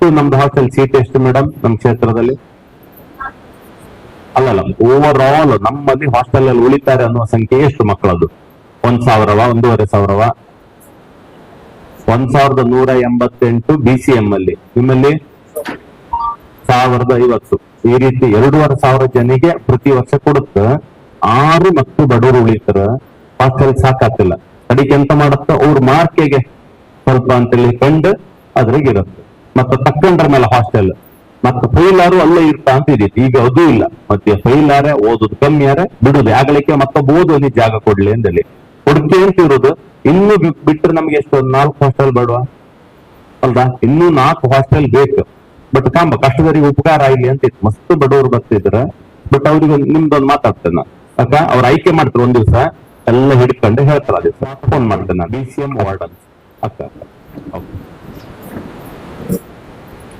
ಒಟ್ಟು ನಮ್ದು hostel seat ಎಷ್ಟು ಮೇಡಮ್ ನಮ್ ಕ್ಷೇತ್ರದಲ್ಲಿ? ಅಲ್ಲಲ್ಲ, ಓವರ್ ಆಲ್ ನಮ್ಮಲ್ಲಿ ಹಾಸ್ಟೆಲ್ ಅಲ್ಲಿ ಉಳಿತಾರೆ ಅನ್ನುವ ಸಂಖ್ಯೆ ಎಷ್ಟು ಮಕ್ಕಳದು? 1,000ವ 1,500ವ? 1,188 BCM ಅಲ್ಲಿ. ನಿಮ್ಮಲ್ಲಿ 1,050. ಈ ರೀತಿ 2,500 ಜನಿಗೆ ಪ್ರತಿ ವರ್ಷ ಕೊಡುತ್ತೆ. 6 ಮತ್ತು ಬಡವರು ಉಳಿತಾರ. ಹಾಸ್ಟೆಲ್ ಸಾಕಾಗ್ತಿಲ್ಲ. ಅದಕ್ಕೆ ಎಂತ ಮಾಡುತ್ತ ಅವ್ರ ಮಾರ್ಕೆಗೆ ಸ್ವಲ್ಪ ಅಂತೇಳಿ ಕಂಡು ಅದ್ರಾಗಿರುತ್ತೆ. ಮತ್ತೆ ತಕ್ಕಂಡ್ರ ಮೇಲೆ ಹಾಸ್ಟೆಲ್ ಮತ್ತೆ ಫೈಲಾರು ಅಲ್ಲೇ ಇರ್ತಾ ಅಂತ ಇದೀತಿ. ಈಗ ಅದು ಇಲ್ಲ. ಮತ್ತೆ ಫೈಲಾರೆ ಓದೋದು ಕಮ್ಮಿಯಾರೆ ಬಿಡುದು ಆಗ್ಲಿಕ್ಕೆ ಮತ್ತೊಬ್ಬ ಓದೋನಿ ಜಾಗ ಕೊಡ್ಲಿ ಅಂದಲ್ಲಿ ಕೊಡ್ಕೆ ಅಂತ ಇರೋದು. ಇನ್ನು ಬಿಟ್ರೆ ನಮ್ಗೆ ಎಷ್ಟು 4 ಹಾಸ್ಟೆಲ್ ಬೇಡವಾ ಅಲ್ವಾ? ಇನ್ನೂ 4 ಹಾಸ್ಟೆಲ್ ಬೇಕು. ಬಟ್ ಕಾಂಬ ಕಷ್ಟದವರಿಗೆ ಉಪಕಾರ ಆಗ್ಲಿ ಅಂತ ಇತ್ತು. ಮಸ್ತ್ ಬಡವರು ಬರ್ತಿದ್ರ. ಬಟ್ ಅವ್ರಿಗೆ ನಿಮ್ದೊಂದು ಮಾತಾಡ್ತೇನೆ ಅಕ್ಕ, ಅವ್ರ ಆಯ್ಕೆ ಮಾಡ್ತಾರೆ. ಒಂದ್ ದಿವಸ ಎಲ್ಲ ಹಿಡ್ಕೊಂಡು ಹೇಳ್ತಾರ. ಆ ದಿವಸ ಫೋನ್ ಮಾಡ್ತೇನೆ. BCM ವಾರ್ಡನ್ ಅಕ್ಕ.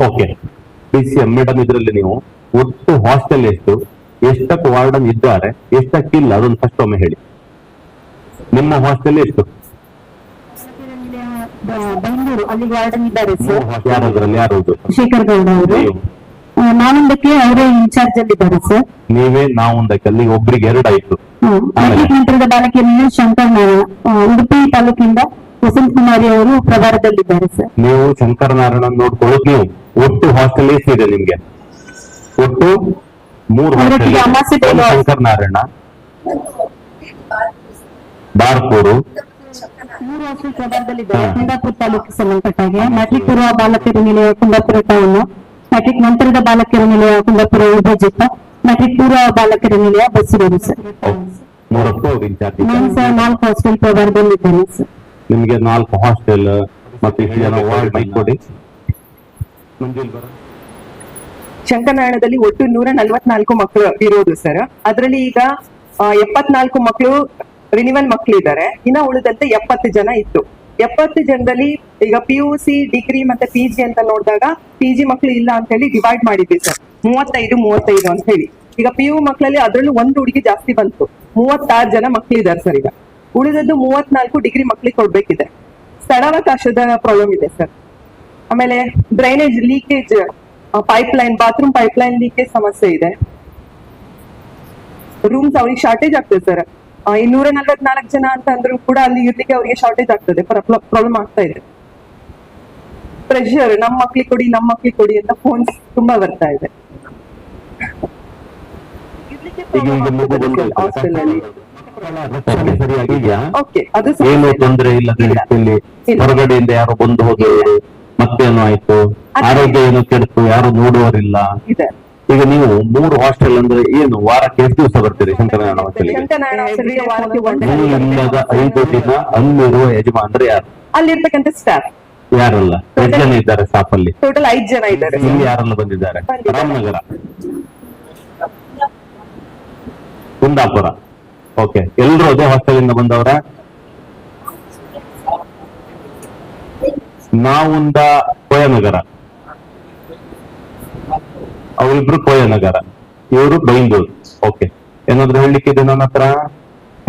ಓಕೆ BCM ಮೇಡಮ್, ಇದ್ರಲ್ಲಿ ನೀವು ಒಟ್ಟು ಹಾಸ್ಟೆಲ್ ಎಷ್ಟಕ್ಕೆ ವಾರ್ಡನ್ ಇದ್ದಾರೆ, ಎಷ್ಟಕ್ಕಿಲ್ಲ, ಅದೊಂದು ಫಸ್ಟ್ ಒಮ್ಮೆ ಹೇಳಿ. ನಿಮ್ಮ ಹಾಸ್ಟೆಲ್ ಎಷ್ಟು? ಬೆಂಗಳೂರು ಅಲ್ಲಿ ವಾರ್ಡನ್ ಇದ್ದಾರೆ ಸರ್. ಯಾರದ್ರಲ್ಲಿ? ಯಾರದು? ಶೇಖರ್ ಗೌಡ ಅವರು. ನಾವೊಂದಕ್ಕೆ ಅವರೇ ಇನ್ಚಾರ್ಜ್ ಅಲ್ಲಿ ಇದ್ದಾರೆ ಸರ್. ನೀವೇ ನಾವೊಂದಕ್ಕೆ, ಅಲ್ಲಿ ಒಬ್ರಿಗೆ 2 ಆಯ್ತು. ನಂತರದ ಬಾಲಕಿಯರಲ್ಲಿ ಶಂಕರ್ ನಾರಾಯಣ, ಉಡುಪಿ ತಾಲೂಕಿಂದ ವಸಂತ್ ಕುಮಾರಿ ಅವರು ಪ್ರಭಾರದಲ್ಲಿದ್ದಾರೆ ಸರ್. ನೀವು ಶಂಕರ ನಾರಾಯಣ ನೋಡ್ಕೊಳ್ಳೋದು. ನೀವು ಒಟ್ಟು ಹಾಸ್ಟೆಲ್ ಎಷ್ಟಿದೆ ನಿಮ್ಗೆ? ಒಟ್ಟು 3 ಹಾಸ್ಟೆಲ್. ಶಂಕರ್ ನಾರಾಯಣ, ಬಾರ್ಕೂರು, 3 ಹಾಸ್ಟೆಲ್ ಪ್ರಭಾರದಲ್ಲಿದ್ದಾರೆ. ಕುಂದಾಪುರ ತಾಲೂಕಿಗೆ ಸಂಬಂಧಪಟ್ಟಾಗೆ ಮ್ಯಾಟ್ರಿಕ್ ಪೂರ್ವ ಬಾಲಕಿಯರ ನಿಲಯ ಕುಂದಾಪುರ ಟೌನ್, ಮ್ಯಾಟ್ರಿಕ್ ನಂತರದ ಬಾಲಕಿಯರ ನಿಲಯ ಕುಂದಾಪುರ ವಿಭಜಿತ, ಮ್ಯಾಟ್ರಿಕ್ ಪೂರ್ವ ಬಾಲಕಿಯರ ನಿಲಯ ಬಸ್ಸಿರೋದು ಸರ್. 4 ಹಾಸ್ಟೆಲ್ ಪ್ರಭಾರದಲ್ಲಿದ್ದೇನೆ ಸರ್. ನಿಮ್ಗೆ 4 ಹಾಸ್ಟೆಲ್ ಮತ್ತೆ ವಾರ್ಡ್ ಕೊಡಿ. ಶಂಕರನಾರಾಯಣದಲ್ಲಿ ಒಟ್ಟು 144 ಮಕ್ಕಳು ಇರೋದು ಸರ್. ಅದರಲ್ಲಿ ಈಗ 74 ಮಕ್ಕಳು ರಿನಿವಲ್ ಮಕ್ಕಳು ಇದ್ದಾರೆ. ಇನ್ನ ಉಳಿದಂತೆ 70 ಜನ ಇತ್ತು. 70 ಜನದಲ್ಲಿ ಈಗ PUC, ಡಿಗ್ರಿ ಮತ್ತೆ PG ಅಂತ ನೋಡಿದಾಗ PG ಮಕ್ಕಳು ಇಲ್ಲ ಅಂತ ಹೇಳಿ ಡಿವೈಡ್ ಮಾಡಿದ್ವಿ ಸರ್. 35 ಅಂತ ಹೇಳಿ. ಈಗ PU ಮಕ್ಕಳಲ್ಲಿ ಅದ್ರಲ್ಲೂ 1 ಹುಡುಗಿ ಜಾಸ್ತಿ ಬಂತು. 36 ಜನ ಮಕ್ಕಳಿದ್ದಾರೆ ಸರ್. ಈಗ ಉಳಿದದ್ದು 34 ಡಿಗ್ರಿ ಮಕ್ಕಳಿಗೆ ಕೊಡ್ಬೇಕಿದೆ. ಸ್ಥಳಾವಕಾಶದ ಪ್ರಾಬ್ಲಮ್ ಇದೆ ಸರ್. ಆಮೇಲೆ drainage leakage, pipeline, bathroom pipeline leakage ಸಮಸ್ಯೆ ಇದೆ. ರೂಮ್ಸ್ ಅವ್ರಿಗೆ ಶಾರ್ಟೇಜ್ ಆಗ್ತದೆ ಸರ್. 244 ಜನ ಅಂತ ಅಂದ್ರೂ ಕೂಡ ಅಲ್ಲಿ ಇರ್ಲಿಕ್ಕೆ ಅವ್ರಿಗೆ ಶಾರ್ಟೇಜ್ ಆಗ್ತದೆ, ಪ್ರಾಬ್ಲಮ್ ಆಗ್ತಾ ಇದೆ. ಪ್ರೆಷರ್, ನಮ್ಮ ಮಕ್ಳಿಗೆ ಕೊಡಿ ಅಂತ ಫೋನ್ಸ್ ತುಂಬಾ ಬರ್ತಾ ಇದೆ. ಏನು ತೊಂದರೆ ಇಲ್ಲ ಹೊರಗಡೆಯಿಂದ ಯಾರು ಬಂದು ಹೋದವರು ಮತ್ತೇನು ಆಯ್ತು, ಆರೋಗ್ಯ ಏನು ಕೆಡ್ತು, ಯಾರು ನೋಡುವವರಿಲ್ಲ. ಈಗ ನೀವು 3 ಹಾಸ್ಟೆಲ್ ಅಂದ್ರೆ ಏನು, ವಾರಕ್ಕೆ ಎಷ್ಟು ದಿವಸ ಬರ್ತೀರಿ ಶಂಕರನಾರಾಯಣ ಹಾಸ್ಟೆಲ್ಗೆ? 5 ದಿನ ಅಲ್ಲಿರುವ ಯಜಮಾನ್ರು ಯಾರು? ಅಲ್ಲಿರ್ತಕ್ಕಂಥ ಸ್ಟಾಫ್ ಯಾರಲ್ಲ? 8 ಜನ ಇದ್ದಾರೆ ಸ್ಟಾಫ್ ಅಲ್ಲಿ. ಟೋಟಲ್ 5 ಜನ ಇದ್ದಾರೆ. ಇಲ್ಲಿ ಯಾರೆಲ್ಲ ಬಂದಿದ್ದಾರೆ? ರಾಮನಗರ, ಕುಂದಾಪುರ. ಓಕೆ, ಎಲ್ರು ಅದೇ ಹಾಸ್ಟೆಲ್ ಇಂದ ಬಂದವರ? ನಾವುಂದ ಕೋಯನಗರ, ಅವರಿಬ್ರು ಕೋಯನಗರ, ಇವರು ಬೈಂದೂರು. ಓಕೆ, ಏನಾದ್ರು ಹೇಳಲಿಕ್ಕಿದೆ ನನ್ನ ಹತ್ರ?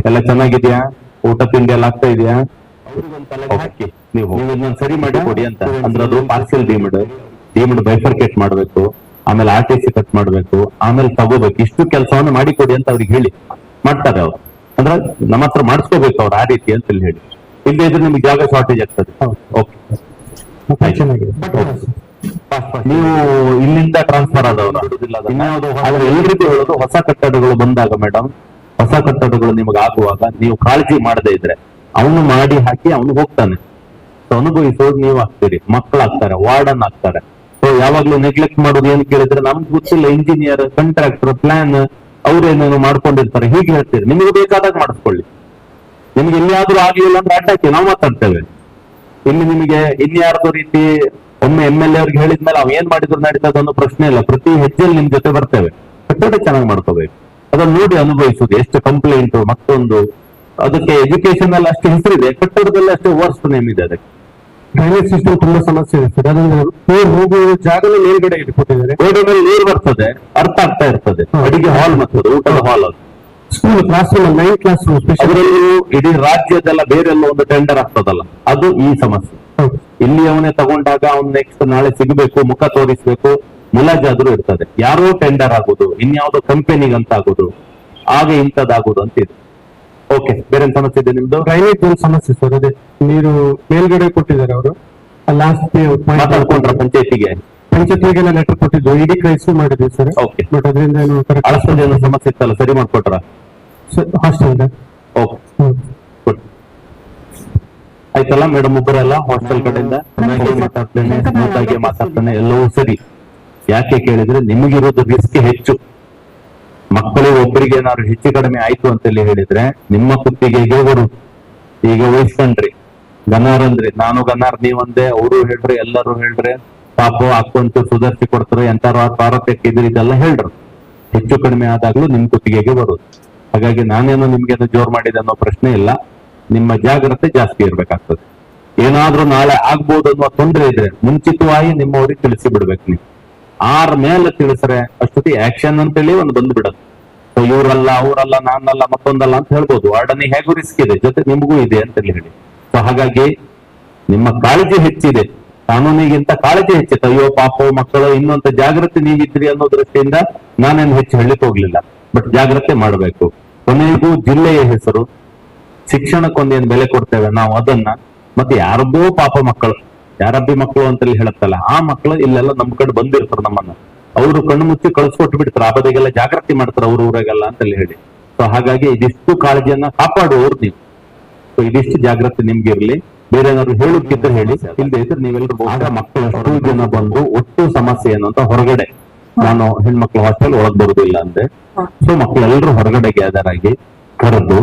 ಎಲ್ಲ ಚೆನ್ನಾಗಿದ್ಯಾ? ಊಟ ತಿಂಡಿ ಎಲ್ಲ ಆಗ್ತಾ ಇದೆಯಾ? ನೀವು ಇದನ್ನ ಸರಿ ಮಾಡಿ ಕೊಡಿ ಅಂತ ಅಂದ್ರೆ ಅದು ಪಾರ್ಸಿಯಲ್ ಡಿಮಿಡ್ ಬೈಫರ್ಕೇಟ್ ಮಾಡ್ಬೇಕು, ಆಮೇಲೆ RTC ಕಟ್ ಮಾಡ್ಬೇಕು, ಆಮೇಲೆ ತಗೋಬೇಕು. ಇಷ್ಟು ಕೆಲಸವನ್ನು ಮಾಡಿಕೊಡಿ ಅಂತ ಅವ್ರಿಗೆ ಹೇಳಿ. ಮಾಡ್ತಾರೆ ಅವ್ರು. ಅಂದ್ರೆ ನಮ್ಮ ಹತ್ರ ಮಾಡಿಸ್ಕೋಬೇಕು ಅವ್ರು ಆ ರೀತಿ ಅಂತ ಹೇಳಿ. ಇಲ್ಲದೆ ಇದ್ರೆ ನಿಮ್ಗೆ ಜಾಗ ಶಾರ್ಟೇಜ್ ಆಗ್ತದೆ. ಓಕೆ, ನೀವು ಇಲ್ಲಿಂದ ಟ್ರಾನ್ಸ್ಫರ್ ಆದವರು. ಆದ್ರೆ ಎಲ್ರಿಗೂ ಹೇಳೋದು, ಹೊಸ ಕಟ್ಟಡಗಳು ಬಂದಾಗ ಮೇಡಮ್, ಹೊಸ ಕಟ್ಟಡಗಳು ನಿಮಗೆ ಆಗುವಾಗ ನೀವು ಕಾಳಜಿ ಮಾಡದೇ ಇದ್ರೆ ಅವನು ಮಾಡಿ ಹಾಕಿ ಅವನು ಹೋಗ್ತಾನೆ. ಅನುಭವಿಸೋದು ನೀವು ಆಗ್ತೀರಿ, ಮಕ್ಕಳಾಗ್ತಾರೆ, ವಾರ್ಡನ್ ಆಗ್ತಾರೆ. ಸೊ ಯಾವಾಗ್ಲೂ ನೆಗ್ಲೆಕ್ಟ್ ಮಾಡೋದು ಏನ್ ಕೇಳಿದ್ರೆ ನಮ್ಗೆ ಗೊತ್ತಿಲ್ಲ, ಇಂಜಿನಿಯರ್, ಕಾಂಟ್ರಾಕ್ಟರ್, ಪ್ಲಾನ್ ಅವ್ರೇನೇನು ಮಾಡ್ಕೊಂಡಿರ್ತಾರೆ ಹೀಗೆ ಹೇಳ್ತೀರಿ. ನಿಮಗೆ ಬೇಕಾದಾಗ ಮಾಡಿಸ್ಕೊಳ್ಳಿ. ನಿಮ್ಗೆ ಎಲ್ಲಿಯಾದ್ರೂ ಆಗ್ಲಿಲ್ಲ ಅಂದ್ರೆ ಅಡ್ಡಾಕಿ ನಾವು ಮಾತಾಡ್ತೇವೆ. ಇಲ್ಲಿ ನಿಮಗೆ ಇನ್ಯಾರ್ದು ರೀತಿ ಒಮ್ಮೆ MLA ಅವ್ರಿಗೆ ಹೇಳಿದ್ಮೇಲೆ ಅವ್ ಏನ್ ಮಾಡಿದ್ರು ನಡೀತದ ಅನ್ನೋ ಪ್ರಶ್ನೆ ಇಲ್ಲ. ಪ್ರತಿ ಹೆಜ್ಜೆಯಲ್ಲಿ ನಿಮ್ ಜೊತೆ ಬರ್ತೇವೆ. ಕಟ್ಟಡ ಚೆನ್ನಾಗಿ ಮಾಡ್ಕೋಬೇಕು. ಅದನ್ನ ನೋಡಿ ಅನುಭವಿಸುದು. ಎಷ್ಟು ಕಂಪ್ಲೇಂಟ್, ಮತ್ತೊಂದು ಅದಕ್ಕೆ ಎಜುಕೇಶನ್ ಅಲ್ಲಿ ಅಷ್ಟು ಹೆಸರಿದೆ, ಕಟ್ಟಡದಲ್ಲಿ ಅಷ್ಟೇ ವರ್ಸ್ಟ್ ನೇಮ್ ಇದೆ. ಅದಕ್ಕೆ ಡ್ರೈನೇಜ್ ಸಿಸ್ಟಮ್ ತುಂಬಾ ಸಮಸ್ಯೆ ಇದೆ ಸರ್. ಅದನ್ನ ಹೋಗುವ ಜಾಗದಲ್ಲಿ ಮೇಲ್ಗಡೆ ಇಟ್ಕೊಟ್ಟಿದ್ದಾರೆ. ಗೋಡೆಗಳಲ್ಲಿ ನೀರು ಬರ್ತದೆ, ಅರ್ಥ ಆಗ್ತಾ ಇರ್ತದೆ. ಅಡಿಗೆ ಹಾಲ್ ಮತ್ತು ಊಟದ ಹಾಲ್, ಅದು school class room, 9 class room. ಅದರಲ್ಲೂ ಇಡೀ ರಾಜ್ಯದೆಲ್ಲ ಬೇರೆಲ್ಲ ಒಂದು ಟೆಂಡರ್ ಆಗ್ತದಲ್ಲ, ಅದು ಈ ಸಮಸ್ಯೆ. ಇಲ್ಲಿ ಅವನೇ ತಗೊಂಡಾಗ ಅವ್ನ್ ನೆಕ್ಸ್ಟ್ ನಾಳೆ ಸಿಗಬೇಕು, ಮುಖ ತೋರಿಸ್ಬೇಕು, ಮುಲಾಜಾದ್ರೂ ಇರ್ತದೆ. ಯಾರೋ ಟೆಂಡರ್ ಆಗುದು, ಇನ್ಯಾವುದೋ ಕಂಪನಿಗೆ ಅಂತ ಆಗುದು, ಆಗ ಇಂಥದ್ದಾಗುದು ಅಂತ ಇದೆ. ಓಕೆ, ಬೇರೆ ಏನ್ ಸಮಸ್ಯೆ ಇದೆ ನಿಮ್ದು? ಡ್ರೈನೇಜ್ ಒಂದು ಸಮಸ್ಯೆ ಸರ್. ಅದೇ ನೀರು ಮೇಲ್ಗಡೆ ಕೊಟ್ಟಿದ್ದಾರೆ ಅವರು, ಲಾಸ್ಟ್ ಮಾತಾಡ್ಕೊಂಡ್ರ ಪಂಚಾಯತಿಗೆ? ಪಂಚಾಯತ್ಗೆಲ್ಲ ಲೆಟರ್ ಕೊಟ್ಟಿದ್ದು, ಇಡೀ ಕ್ರೈಸ್ ಮಾಡಿದ್ವಿ ಸರ್. ಓಕೆ, ಬಟ್ ಅದರಿಂದ ಏನು ಅಳಸದ ಏನೋ ಸಮಸ್ಯೆ ಇತ್ತಲ್ಲ, ಸರಿ ಮಾಡ್ಕೊಟ್ರ? Hostel okay, good. ಆಯ್ತಲ್ಲ ಮೇಡಮ್, ಒಬ್ಬರೆಲ್ಲ ಹಾಸ್ಟೆಲ್ ಕಡೆಯಿಂದ ಮಾತಾಡ್ತೇನೆ, ಸ್ಮೂತ್ ಆಗಿ ಮಾತಾಡ್ತಾನೆ, ಎಲ್ಲವೂ ಸರಿ. ಯಾಕೆ ಕೇಳಿದ್ರೆ ನಿಮಗಿರೋದು ರಿಸ್ಕ್ ಹೆಚ್ಚು. ಮಕ್ಕಳಿಗೆ ಒಬ್ಬರಿಗೆ ಏನಾದ್ರು ಹೆಚ್ಚು ಕಡಿಮೆ ಆಯ್ತು ಅಂತೇಳಿ ಹೇಳಿದ್ರೆ ನಿಮ್ಮ ಕುತ್ತಿಗೆಗೆ ಬರು. ಈಗ ವಹಿಸ್ಕೊಂಡ್ರಿ, ಗನಾರ್ ಅಂದ್ರಿ, ನಾನು ಗನಾರ್ ನೀವಂದೆ, ಅವರು ಹೇಳ್ರಿ, ಎಲ್ಲರೂ ಹೇಳ್ರಿ, ಪಾಪ ಹಾಕೊಂತ ಸುಧಾರಿಸಿ ಕೊಡ್ತಾರೆ, ಎಂತಾರು ಭಾರತಕ್ಕೆ ಇದ್ರಿ, ಇದೆಲ್ಲ ಹೇಳ್ರು. ಹೆಚ್ಚು ಕಡಿಮೆ ಆದಾಗ್ಲೂ ನಿಮ್ ಕುತ್ತಿಗೆಗೆ ಬರುದು. ಹಾಗಾಗಿ ನಾನೇನು ನಿಮ್ಗೇನು ಜೋರ್ ಮಾಡಿದೆ ಅನ್ನೋ ಪ್ರಶ್ನೆ ಇಲ್ಲ. ನಿಮ್ಮ ಜಾಗ್ರತೆ ಜಾಸ್ತಿ ಇರ್ಬೇಕಾಗ್ತದೆ. ಏನಾದ್ರೂ ನಾಳೆ ಆಗ್ಬೋದು ಅನ್ನೋ ತೊಂದರೆ ಇದ್ರೆ ಮುಂಚಿತವಾಗಿ ನಿಮ್ಮವ್ರಿಗೆ ತಿಳಿಸಿ ಬಿಡ್ಬೇಕು. ನೀವು ಆರ್ ಮೇಲೆ ತಿಳಿಸ್ರೆ ಅಷ್ಟೊತ್ತಿ ಆಕ್ಷನ್ ಅಂತೇಳಿ ಒಂದು ಬಂದು ಬಿಡತ್ತೆ. ಇವ್ರಲ್ಲ, ಅವರಲ್ಲ, ನಾನಲ್ಲ, ಮತ್ತೊಂದಲ್ಲ ಅಂತ ಹೇಳ್ಬೋದು. ವಾರ್ಡನಿ ಹೇಗೂ ರಿಸ್ಕ್ ಇದೆ, ಜೊತೆ ನಿಮಗೂ ಇದೆ ಅಂತ ಹೇಳಿ. ಸೊ ಹಾಗಾಗಿ ನಿಮ್ಮ ಕಾಳಜಿ ಹೆಚ್ಚಿದೆ, ಕಾನೂನಿಗಿಂತ ಕಾಳಜಿ ಹೆಚ್ಚಿತ್ತು. ಅಯ್ಯೋ ಪಾಪ ಮಕ್ಕಳು ಇನ್ನೊಂದು ಜಾಗೃತಿ ನೀವಿದ್ರಿ ಅನ್ನೋ ದೃಷ್ಟಿಯಿಂದ ನಾನೇನು ಹೆಚ್ಚು ಹೇಳಲಿಕ್ಕೆ ಹೋಗ್ಲಿಲ್ಲ. ಬಟ್ ಜಾಗ್ರತೆ ಮಾಡಬೇಕು. ಕೊನೆಗೂ ಜಿಲ್ಲೆಯ ಹೆಸರು, ಶಿಕ್ಷಣಕ್ಕೊಂದೇನು ಬೆಲೆ ಕೊಡ್ತೇವೆ ನಾವು ಅದನ್ನ, ಮತ್ತೆ ಯಾರಬ್ಬೋ ಪಾಪ ಮಕ್ಕಳು, ಯಾರಬ್ಬಿ ಮಕ್ಕಳು ಅಂತೇಳಿ ಹೇಳತ್ತಲ್ಲ, ಆ ಮಕ್ಕಳು ಇಲ್ಲೆಲ್ಲ ನಮ್ ಕಡೆ ಬಂದಿರ್ತಾರೆ. ನಮ್ಮನ್ನ ಅವರು ಕಣ್ಣು ಮುಚ್ಚಿ ಕಳಿಸ್ಕೊಟ್ಟು ಬಿಡ್ತಾರೆ, ಆ ಬದಿಗೆಲ್ಲ ಜಾಗೃತಿ ಮಾಡ್ತಾರೆ ಅವ್ರ ಊರಾಗೆಲ್ಲ ಅಂತೇಳಿ ಹೇಳಿ. ಸೊ ಹಾಗಾಗಿ ಇದಿಷ್ಟು ಕಾಳಜಿಯನ್ನ ಕಾಪಾಡುವವ್ರು ನೀವು. ಸೊ ಇದಿಷ್ಟು ಜಾಗೃತಿ ನಿಮ್ಗಿರ್ಲಿ. ಬೇರೆ ಏನಾದ್ರು ಹೇಳುತ್ತಿದ್ರೆ ಹೇಳಿ, ಇಲ್ಲದೆ ಇದ್ರೆ ನೀವೆಲ್ಲರೂ ಆಗ ಮಕ್ಕಳು ಅಷ್ಟು ಜನ ಬಂದು ಒಟ್ಟು ಸಮಸ್ಯೆ ಏನು ಅಂತ ಹೊರಗಡೆ, ನಾನು ಹೆಣ್ಮಕ್ಳು ಹಾಸ್ಟೆಲ್ ಒಳಗ್ ಬರುದಿಲ್ಲ ಅಂದೆ. ಸೊ ಮಕ್ಕಳೆಲ್ಲರೂ ಹೊರಗಡೆ ಗ್ಯಾದರ್ ಆಗಿ ಕರೆದು,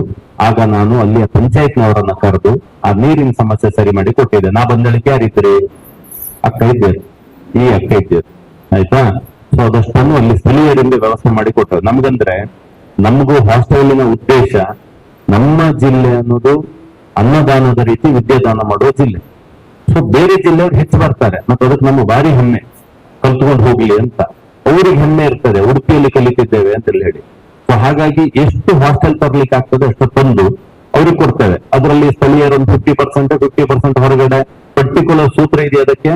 ಆಗ ನಾನು ಅಲ್ಲಿಯ ಪಂಚಾಯತ್ನವರನ್ನ ಕರೆದು ಆ ನೀರಿನ ಸಮಸ್ಯೆ ಸರಿ ಮಾಡಿ ಕೊಟ್ಟಿದ್ದೆ. ನಾ ಬಂದಳಿಕೆ ಯಾರಿದ್ರಿ? ಅಕ್ಕ ಇದ್ದೇರು, ಈ ಅಕ್ಕ ಇದ್ದೇರು, ಆಯ್ತಾ? ಸೊ ಅದಷ್ಟನ್ನು ಅಲ್ಲಿ ಸ್ಥಳೀಯರಿಂದ ವ್ಯವಸ್ಥೆ ಮಾಡಿ ಕೊಟ್ಟರು. ನಮ್ಗಂದ್ರೆ ನಮಗೂ ಹಾಸ್ಟೆಲಿನ ಉದ್ದೇಶ, ನಮ್ಮ ಜಿಲ್ಲೆ ಅನ್ನೋದು ಅನ್ನದಾನದ ರೀತಿ ವಿದ್ಯಾದಾನ ಮಾಡುವ ಜಿಲ್ಲೆ. ಸೊ ಬೇರೆ ಜಿಲ್ಲೆಯವ್ರು ಹೆಚ್ಚು ಬರ್ತಾರೆ, ಮತ್ತೆ ಅದಕ್ಕೆ ನಮ್ಮ ಭಾರಿ ಹೆಮ್ಮೆ, ಕಲ್ತ್ಕೊಂಡು ಹೋಗ್ಲಿ ಅಂತ ಅವ್ರಿಗೆ ಹೆಮ್ಮೆ ಇರ್ತದೆ, ಉಡುಪಿಯಲ್ಲಿ ಕಲಿತಿದ್ದೇವೆ ಅಂತ ಹೇಳಿ. ಸೊ ಹಾಗಾಗಿ ಎಷ್ಟು ಹಾಸ್ಟೆಲ್ ತರ್ಲಿಕ್ಕೆ ಆಗ್ತದೆ ಅಷ್ಟು ತಂದು ಅವ್ರಿಗೆ ಕೊಡ್ತೇವೆ. ಅದರಲ್ಲಿ ಸ್ಥಳೀಯರು ಒಂದು 50% ಹೊರಗಡೆ. ಪರ್ಟಿಕ್ಯುಲರ್ ಸೂತ್ರ ಇದೆಯಾ ಅದಕ್ಕೆ?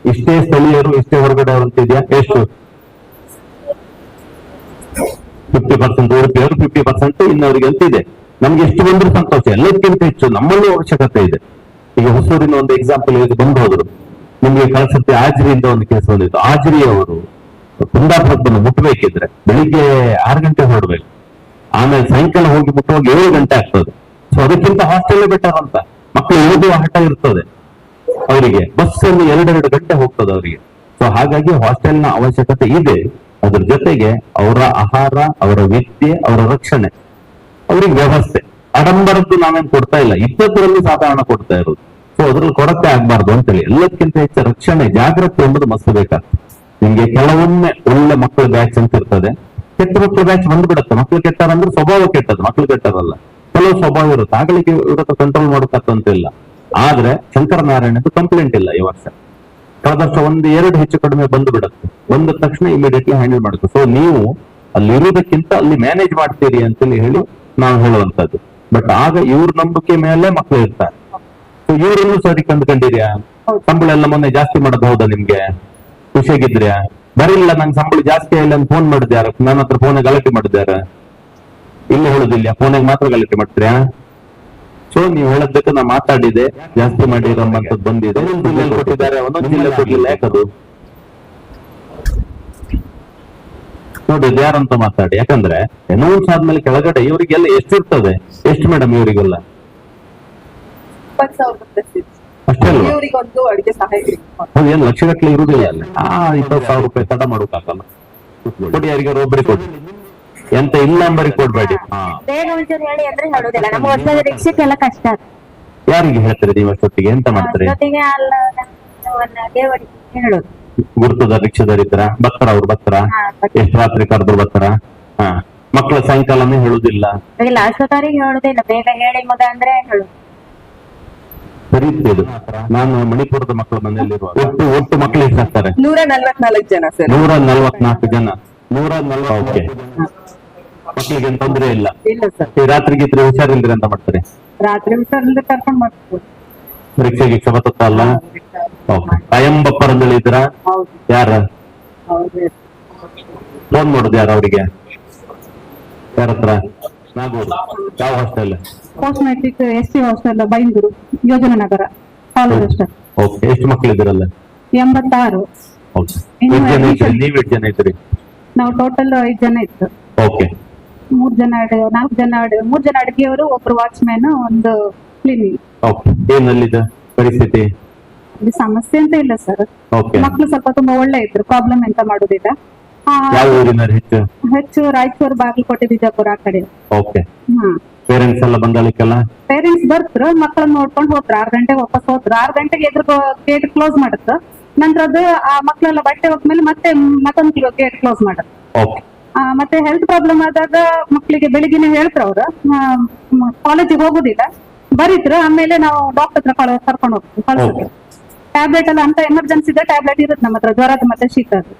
ಇಷ್ಟೇ ಸ್ಥಳೀಯರು ಇಷ್ಟೇ ಹೊರಗಡೆ ಅಂತಿದ್ಯಾ? ಎಷ್ಟು? 50% ಉಡುಪಿಯವರು, 50% ಇನ್ನವರಿಗೆ ಅಂತ ಇದೆ. ನಮ್ಗೆ ಎಷ್ಟು ಬಂದ್ರು ಸಂತೋಷ. ಎಲ್ಲಕ್ಕಿಂತ ಹೆಚ್ಚು ನಮ್ಮಲ್ಲಿ ಅವಶ್ಯಕತೆ ಇದೆ. ಈಗ ಹೊಸೂರಿನ ಒಂದು ಎಕ್ಸಾಂಪಲ್ ಹೇಗೆ ಬಂದು ಹೋದ್ರು, ನಿಮ್ಗೆ ಕಳ್ಸತ್ತೆ ಆಜ್ರಿಯಿಂದ ಒಂದು ಕೇಸ್ ಬಂದಿತ್ತು. ಆಜ್ರಿಯವರು ಕುಂದಾಪುರಕ್ಕೆ ಬಂದು ಮುಟ್ಬೇಕಿದ್ರೆ ಬೆಳಿಗ್ಗೆ 6 ಗಂಟೆ ಹೊರಡ್ಬೇಕು, ಆಮೇಲೆ ಸಾಯಂಕಾಲ ಹೋಗಿ ಮುಟ್ಟುವಾಗ 7 ಗಂಟೆ ಆಗ್ತದೆ. ಸೊ ಅದಕ್ಕಿಂತ ಹಾಸ್ಟೆಲ್ ಬೆಟರ್ ಅಂತ. ಮಕ್ಕಳು ಓದುವ ಹಠ ಇರ್ತದೆ ಅವರಿಗೆ, ಬಸ್ ಅಲ್ಲಿ 2 ಗಂಟೆ ಹೋಗ್ತದೆ ಅವರಿಗೆ. ಸೊ ಹಾಗಾಗಿ ಹಾಸ್ಟೆಲ್ನ ಅವಶ್ಯಕತೆ ಇದೆ. ಅದ್ರ ಜೊತೆಗೆ ಅವರ ಆಹಾರ, ಅವರ ವಿದ್ಯೆ, ಅವರ ರಕ್ಷಣೆ, ಅವ್ರಿಗೆ ವ್ಯವಸ್ಥೆ, ಆಡಂಬರದ್ದು ನಾವೇನ್ ಕೊಡ್ತಾ ಇಲ್ಲ, ಇದ್ದದ್ರಲ್ಲಿ ಸಾಧಾರಣ ಕೊಡ್ತಾ ಇರೋದು. ಸೊ ಅದ್ರಲ್ಲಿ ಕೊರತೆ ಆಗ್ಬಾರ್ದು ಅಂತೇಳಿ ಎಲ್ಲಕ್ಕಿಂತ ಹೆಚ್ಚು ರಕ್ಷಣೆ, ಜಾಗ್ರತೆ ಎಂಬುದು ಮಸ್ತ್ ಬೇಕಾಗ್ತದೆ. ನಿಮ್ಗೆ ಕೆಲವೊಮ್ಮೆ ಒಳ್ಳೆ ಮಕ್ಕಳ ಬ್ಯಾಚ್ ಅಂತ ಇರ್ತದೆ, ಕೆಟ್ಟ ಮಕ್ಕಳ ಬ್ಯಾಚ್ ಬಂದ್ಬಿಡುತ್ತೆ. ಮಕ್ಳು ಕೆಟ್ಟಾರಂದ್ರೆ ಸ್ವಭಾವ ಕೆಟ್ಟದ್ದು, ಮಕ್ಳು ಕೆಟ್ಟದಲ್ಲ, ಕೆಲವು ಸ್ವಭಾವ ಇರುತ್ತೆ. ಆಗಲಿಕ್ಕೆ ಇರುತ್ತೆ, ಕಂಟ್ರೋಲ್ ಮಾಡೋಕ್ಕಂತಿಲ್ಲ. ಆದ್ರೆ ಶಂಕರನಾರಾಯಣದ್ದು ಕಂಪ್ಲೇಂಟ್ ಇಲ್ಲ ಈ ವರ್ಷ. ಕಳೆದ ವರ್ಷ 1-2 ಹೆಚ್ಚು ಕಡಿಮೆ ಬಂದು ಬಿಡುತ್ತೆ. ಬಂದ ತಕ್ಷಣ ಇಮಿಡಿಯೇಟ್ಲಿ ಹ್ಯಾಂಡಲ್ ಮಾಡುತ್ತೆ. ಸೊ ನೀವು ಅಲ್ಲಿ ಇರುವುದಕ್ಕಿಂತ ಅಲ್ಲಿ ಮ್ಯಾನೇಜ್ ಮಾಡ್ತೀರಿ ಅಂತೇಳಿ ಹೇಳಿ ನಾವು ಹೇಳುವಂತದ್ದು. ಬಟ್ ಆಗ ಇವ್ರ ನಂಬಿಕೆ ಮೇಲೆ ಮಕ್ಕಳು ಇರ್ತಾರೆ. ಸೊ ಇವರನ್ನು ಸರಿ ಕಂಡುಕೊಂಡಿದ್ಯಾ? ಸಂಬಳ ಎಲ್ಲ ಮೊನ್ನೆ ಜಾಸ್ತಿ ಮಾಡೋದು ಹೌದಾ? ನಿಮ್ಗೆ ಖುಷಿಯಾಗಿದ್ರ್ಯಾ? ಬರಿಲ್ಲ, ನಂಗೆ ಸಂಬಳ ಜಾಸ್ತಿ ಆಗಿಲ್ಲ ಅಂತ ಫೋನ್ ಮಾಡಿದ್ಯಾರ? ನನ್ನ ಹತ್ರ ಫೋನ್ ಗಲಾಟೆ ಮಾಡಿದ್ಯಾರ? ಇಲ್ಲ ಹೇಳುದಿಲ್ಲ, ಫೋನಾಗ ಮಾತ್ರ ಗಲಾಟೆ ಮಾಡ್ತೀರಾ? ಸೊ ನೀವು ಹೇಳೋದಕ್ಕೆ ನಾ ಮಾತಾಡಿದೆ, ಜಾಸ್ತಿ ಮಾಡಿರೋಂಥದ್ದು ಬಂದಿದೆ. ಒಂದೊಂದು ಜಿಲ್ಲೆ ಕೊಟ್ಟಿದ್ದಾರೆ, ಒಂದೊಂದು ಜಿಲ್ಲೆ ಕೊಡ್ಲಿಲ್ಲ. ಯಾಕದು ನೋಡಿ, ಯಾರಂತ ಮಾತಾಡಿ. ಯಾಕಂದ್ರೆ ಅನೌನ್ಸ್ ಆದ್ಮೇಲೆ ಕೆಳಗಡೆ ಇವರಿಗೆಲ್ಲ ಎಷ್ಟಿರ್ತದೆ? ಎಷ್ಟು ಮೇಡಮ್ ಇವರಿಗೆಲ್ಲ? 20,000 ಅಷ್ಟೇ ಅಲ್ವಾ? ಇವರಿಗೊಂದು ಅಡಿಗೆ ಸಹಾಯ ಏನ್ ಲಕ್ಷಗಟ್ಟಲೆ ಇರುವುದಿಲ್ಲ ಅಲ್ಲಿ. 20,000 ರೂಪಾಯಿ ತಡ ಮಾಡೋಕ್ಕಾಗಲ್ಲ. ಕೊಡಿ, ಯಾರಿಗಾರು ಒಬ್ಬರಿಗೆ ಕೊಡಿ, ಎಂತ ಇಲ್ಲ ಅಂಬರಿಗೆ ಕೊಡ್ಬೇಡಿ. ಬೇಗ ಒಂಚೂರು ಹೇಳಿ ಅಂದ್ರೆ ಹೇಳುದಿಲ್ಲ. ನಮ್ಮ ವರ್ಷದ ರಿಕ್ಷಕ್ಕೆಲ್ಲ ಕಷ್ಟ ಆಗ್ತದೆ. ಯಾರಿಗೆ ಹೇಳ್ತೀರಿ ನೀವು ಅಷ್ಟೊತ್ತಿಗೆ? ಎಂತ ಮಾಡ್ತೀರಿ? ಅಷ್ಟೊತ್ತಿಗೆ ಅಲ್ಲ ದೇವರಿಗೆ ಹೇಳುದು. ಗುರುತದ ರಿಕ್ಷಾದರಿದ್ರ ಬರ್ತಾರ, ಅವ್ರು ಬರ್ತಾರ? ಎಷ್ಟು ರಾತ್ರಿ ಕರೆದ್ರು ಬರ್ತಾರ? ಹಾ, ಮಕ್ಕಳ ಸಾಯಂಕಾಲನೇ ಹೇಳುದಿಲ್ಲ. ಇಲ್ಲ, ಅಷ್ಟೊತ್ತವರಿಗೆ ಹೇಳುದಿಲ್ಲ, ಬೇಗ ಹೇಳಿ ಮಗ ಅಂದ್ರೆ ಹೇಳುದು. ಸರಿ ಇದು. ನಾನು ಮಣಿಪುರದ ಮಕ್ಕಳ ಮನೆಯಲ್ಲಿರುವ ಒಟ್ಟು ಮಕ್ಕಳು ಎಷ್ಟಾಗ್ತಾರೆ? 144 ಜನ ಸರ್. 144 ಜನ. 140. ಓಕೆ, ಮಕ್ಕಳಿಗೆ ಏನ್ ತೊಂದ್ರೆ ಇಲ್ಲ? ಇಲ್ಲ ಸರ್. ಈ ರಾತ್ರಿ ಗೀತ್ರಿ ಹುಷಾರಿಲ್ರಿ ಅಂತ ಮಾಡ್ತಾರೆ? ರಾತ್ರಿ ಹುಷಾರಿಲ್ಲದೆ ಕರ್ಕೊಂಡ್ ಮಾಡ್ಬೋದು. ಪರೀಕ್ಷೆ ಗೀಕ್ಷೆ ಬರ್ತತ್ತ ಅಲ್ಲ? ಓಕೆ. ಕಾಯಂ ಬಪ್ಪರ್ ಅಂತ ಹೇಳಿದ್ರ ಹೌದು ಯಾರ ಹೌದು ಫೋನ್ ಮಾಡುದು ಯಾರು ಅವರಿಗೆ? ಯಾರ ಹತ್ರ? ನಾಗೂರು. ಯಾವ hostel? Post matric SC hostel Byndoor ಯೋಜನಾ ನಗರ ಕಾಲೇಜ್ ಅಷ್ಟೇ. ಓಕೆ. ಎಷ್ಟು ಮಕ್ಕಳು ಇದ್ದೀರಲ್ಲ? 86. ಓಕೆ. ಇನ್ನು ಎಷ್ಟು ಜನ ಇದ್ರಿ? admission. ನೀವ್ ಎಷ್ಟು ಜನ ಇದ್ರಿ? ನಾವು ಟೋಟಲ್ 5 ಜನ ಇತ್ತು. ಓಕೆ. 4 ಜನ 3 ಜನ ಅಡಿಗೆಯವರು, ಒಬ್ರು ವಾಚ್ಮ್ಯಾನ್, ಒಂದು ಕ್ಲೀನಿಂಗ್. ಓಕೆ. ಏನಲ್ಲಿದೆ ಪರಿಸ್ಥಿತಿ? ಇಲ್ಲಿ ಸಮಸ್ಯೆ ಅಂತ ಇಲ್ಲ ಸರ್. ಓಕೆ. ಮಕ್ಕಳು ಸ್ವಲ್ಪ ತುಂಬಾ ಒಳ್ಳೆ ಇದ್ರು, ಪ್ರಾಬ್ಲಮ್ ಎಂತ ಮಾಡುದಿಲ್ಲ. ಯಾವ ಊರಿನವ್ರು ಹೆಚ್ಚು? ಹೆಚ್ಚು ರಾಯಚೂರು, ಬಾಗಲಕೋಟೆ, ಬಿಜಾಪುರ ಆ ಕಡೆ. ಓಕೆ. ಪೇರೆಂಟ್ಸ್ ಎಲ್ಲ ಬಂದಾಳಿಕ್ಕೆಲ್ಲ? ಪೇರೆಂಟ್ಸ್ ಬರ್ತ್ರು, ಮಕ್ಕಳನ್ನ ನೋಡ್ಕೊಂಡು ಹೋದ್ರು. 6 ಗಂಟೆಗೆ ವಾಪಸ್ ಹೋದ್ರು. 6 ಗಂಟೆಗೆ ಎದುರು ಗೇಟ್ ಕ್ಲೋಸ್ ಮಾಡುತ್ತೆ. ನಂತರದ್ದು ಆ ಮಕ್ಕಳೆಲ್ಲ ಬಟ್ಟೆ ಹೋದ್ಮೇಲೆ ಮತ್ತೆ ಮತ್ತೊಂದು ಗೇಟ್ ಕ್ಲೋಸ್ ಮಾಡುತ್ತೆ. ಓಕೆ. ಮತ್ತೆ ಹೆಲ್ತ್ ಪ್ರಾಬ್ಲಮ್ ಆದಾಗ ಮಕ್ಕಳಿಗೆ ಬೆಳಿಗ್ಗೆನೆ ಹೇಳ್ತಾರೆ ಅವ್ರು, ಕಾಲೇಜಿಗೆ ಹೋಗುದಿಲ್ಲ, ಬರೀದ್ರು. ಆಮೇಲೆ ನಾವು ಡಾಕ್ಟರ್ ಹತ್ರ ಕರ್ಕೊಂಡು ಹೋಗ್ತೀವಿ, ಕಳ್ಸಿದ್ರು. ಟ್ಯಾಬ್ಲೆಟ್ ಎಲ್ಲ ಅಂತ ಎಮರ್ಜೆನ್ಸಿ ಇದೆ, ಟ್ಯಾಬ್ಲೆಟ್ ಇರುತ್ತೆ ನಮ್ಮ ಹತ್ರ, ಜ್ವರದ ಮತ್ತೆ ಶೀತದ್ದು.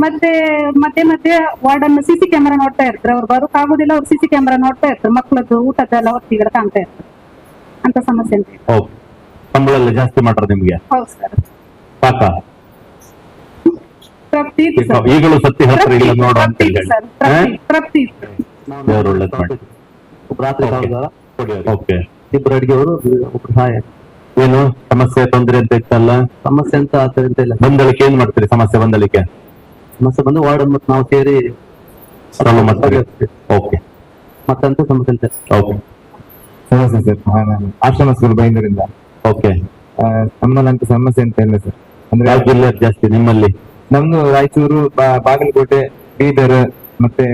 ಮತ್ತೆ ಮತ್ತೆ ವಾರ್ಡನ್ CC ಕ್ಯಾಮೆರಾ ನೋಡ್ತಾ ಇರ್ತಾರೆ. ಅವ್ರು ಬರೋಕ್ ಆಗುದಿಲ್ಲ, ಅವ್ರು CC ಕ್ಯಾಮೆರಾ ನೋಡ್ತಾ ಇರ್ತಾರೆ. ಮಕ್ಕಳದ್ದು ಊಟದ್ದೆಲ್ಲ ಹೊತ್ತಿಗೆಲ್ಲ ಕಾಣ್ತಾ ಇರ್ತಾರೆ. ಅಂತ ಸಮಸ್ಯೆ ಅಂತ ಇಲ್ಲ. ಓಕೆ. ಸಂಬಳ ಎಲ್ಲ ಜಾಸ್ತಿ ಮಾಡ್ರ ನಿಮ್ಗೆ? ಹೌದು ಸರ್. ಸಾಕ? ತೃಪ್ತಿ ಇದೆ ಸರ್. ಈಗಲೂ ಸತ್ಯ ಹತ್ರ ಇಲ್ಲ ನೋಡು ಅಂತ ತೃಪ್ತಿ ಇದೆ ಸರ್. ತೃಪ್ತಿ ಇದೆ. ದೇವ್ರು ಒಳ್ಳೇದ್ ಮಾಡಿ. ರಾತ್ರಿ ಕಾಲದ ಓಕೆ. ಇಬ್ರು ಅಡಿಗೆವರು, ಒಬ್ರು ಸಹಾಯ. ಏನು ಸಮಸ್ಯೆ ತೊಂದ್ರೆ ಅಂತ ಇತ್ತಲ್ಲ? ಸಮಸ್ಯೆ ಅಂತ ಆತರ ಎಂತ ಇಲ್ಲ. ಬಂದಳಿಕೆ ಏನ್ ಮಾಡ್ತೀರಿ? ಸಮಸ್ಯೆ ಬಂದಳಿಕೆ ಸಮಸ್ಯೆ ಬಂದು ವಾರ್ಡ್ ಮತ್ತು ನಾವು ಸೇರಿ ಸಾಲ್ವ್ ಮಾಡ್ತೀರಿ? ಓಕೆ. ಮತ್ತಂತ ಸಮಸ್ಯೆ ಅಂತ ಓಕೆ. ಸಮಸ್ಯೆ ಸರ್, ನಾನು ಆಶ್ರಮ ಸ್ಕೂಲ್ ಬೈಂದೂರಿಂದ. ಓಕೆ. ನಮ್ಮಲ್ಲಂತ ಸಮಸ್ಯೆ ಅಂತ ಇಲ್ಲ ಸರ್. ಅಂದ್ರೆ ಯಾವ ಜಿಲ್ಲೆ ಜಾಸ್ತಿ ನಿಮ್ಮಲ್ಲಿ? ನಮ್ದು ರಾಯಚೂರು, ಬಾಗಲಕೋಟೆ, ಬೀದರ್, ಮತ್ತೆ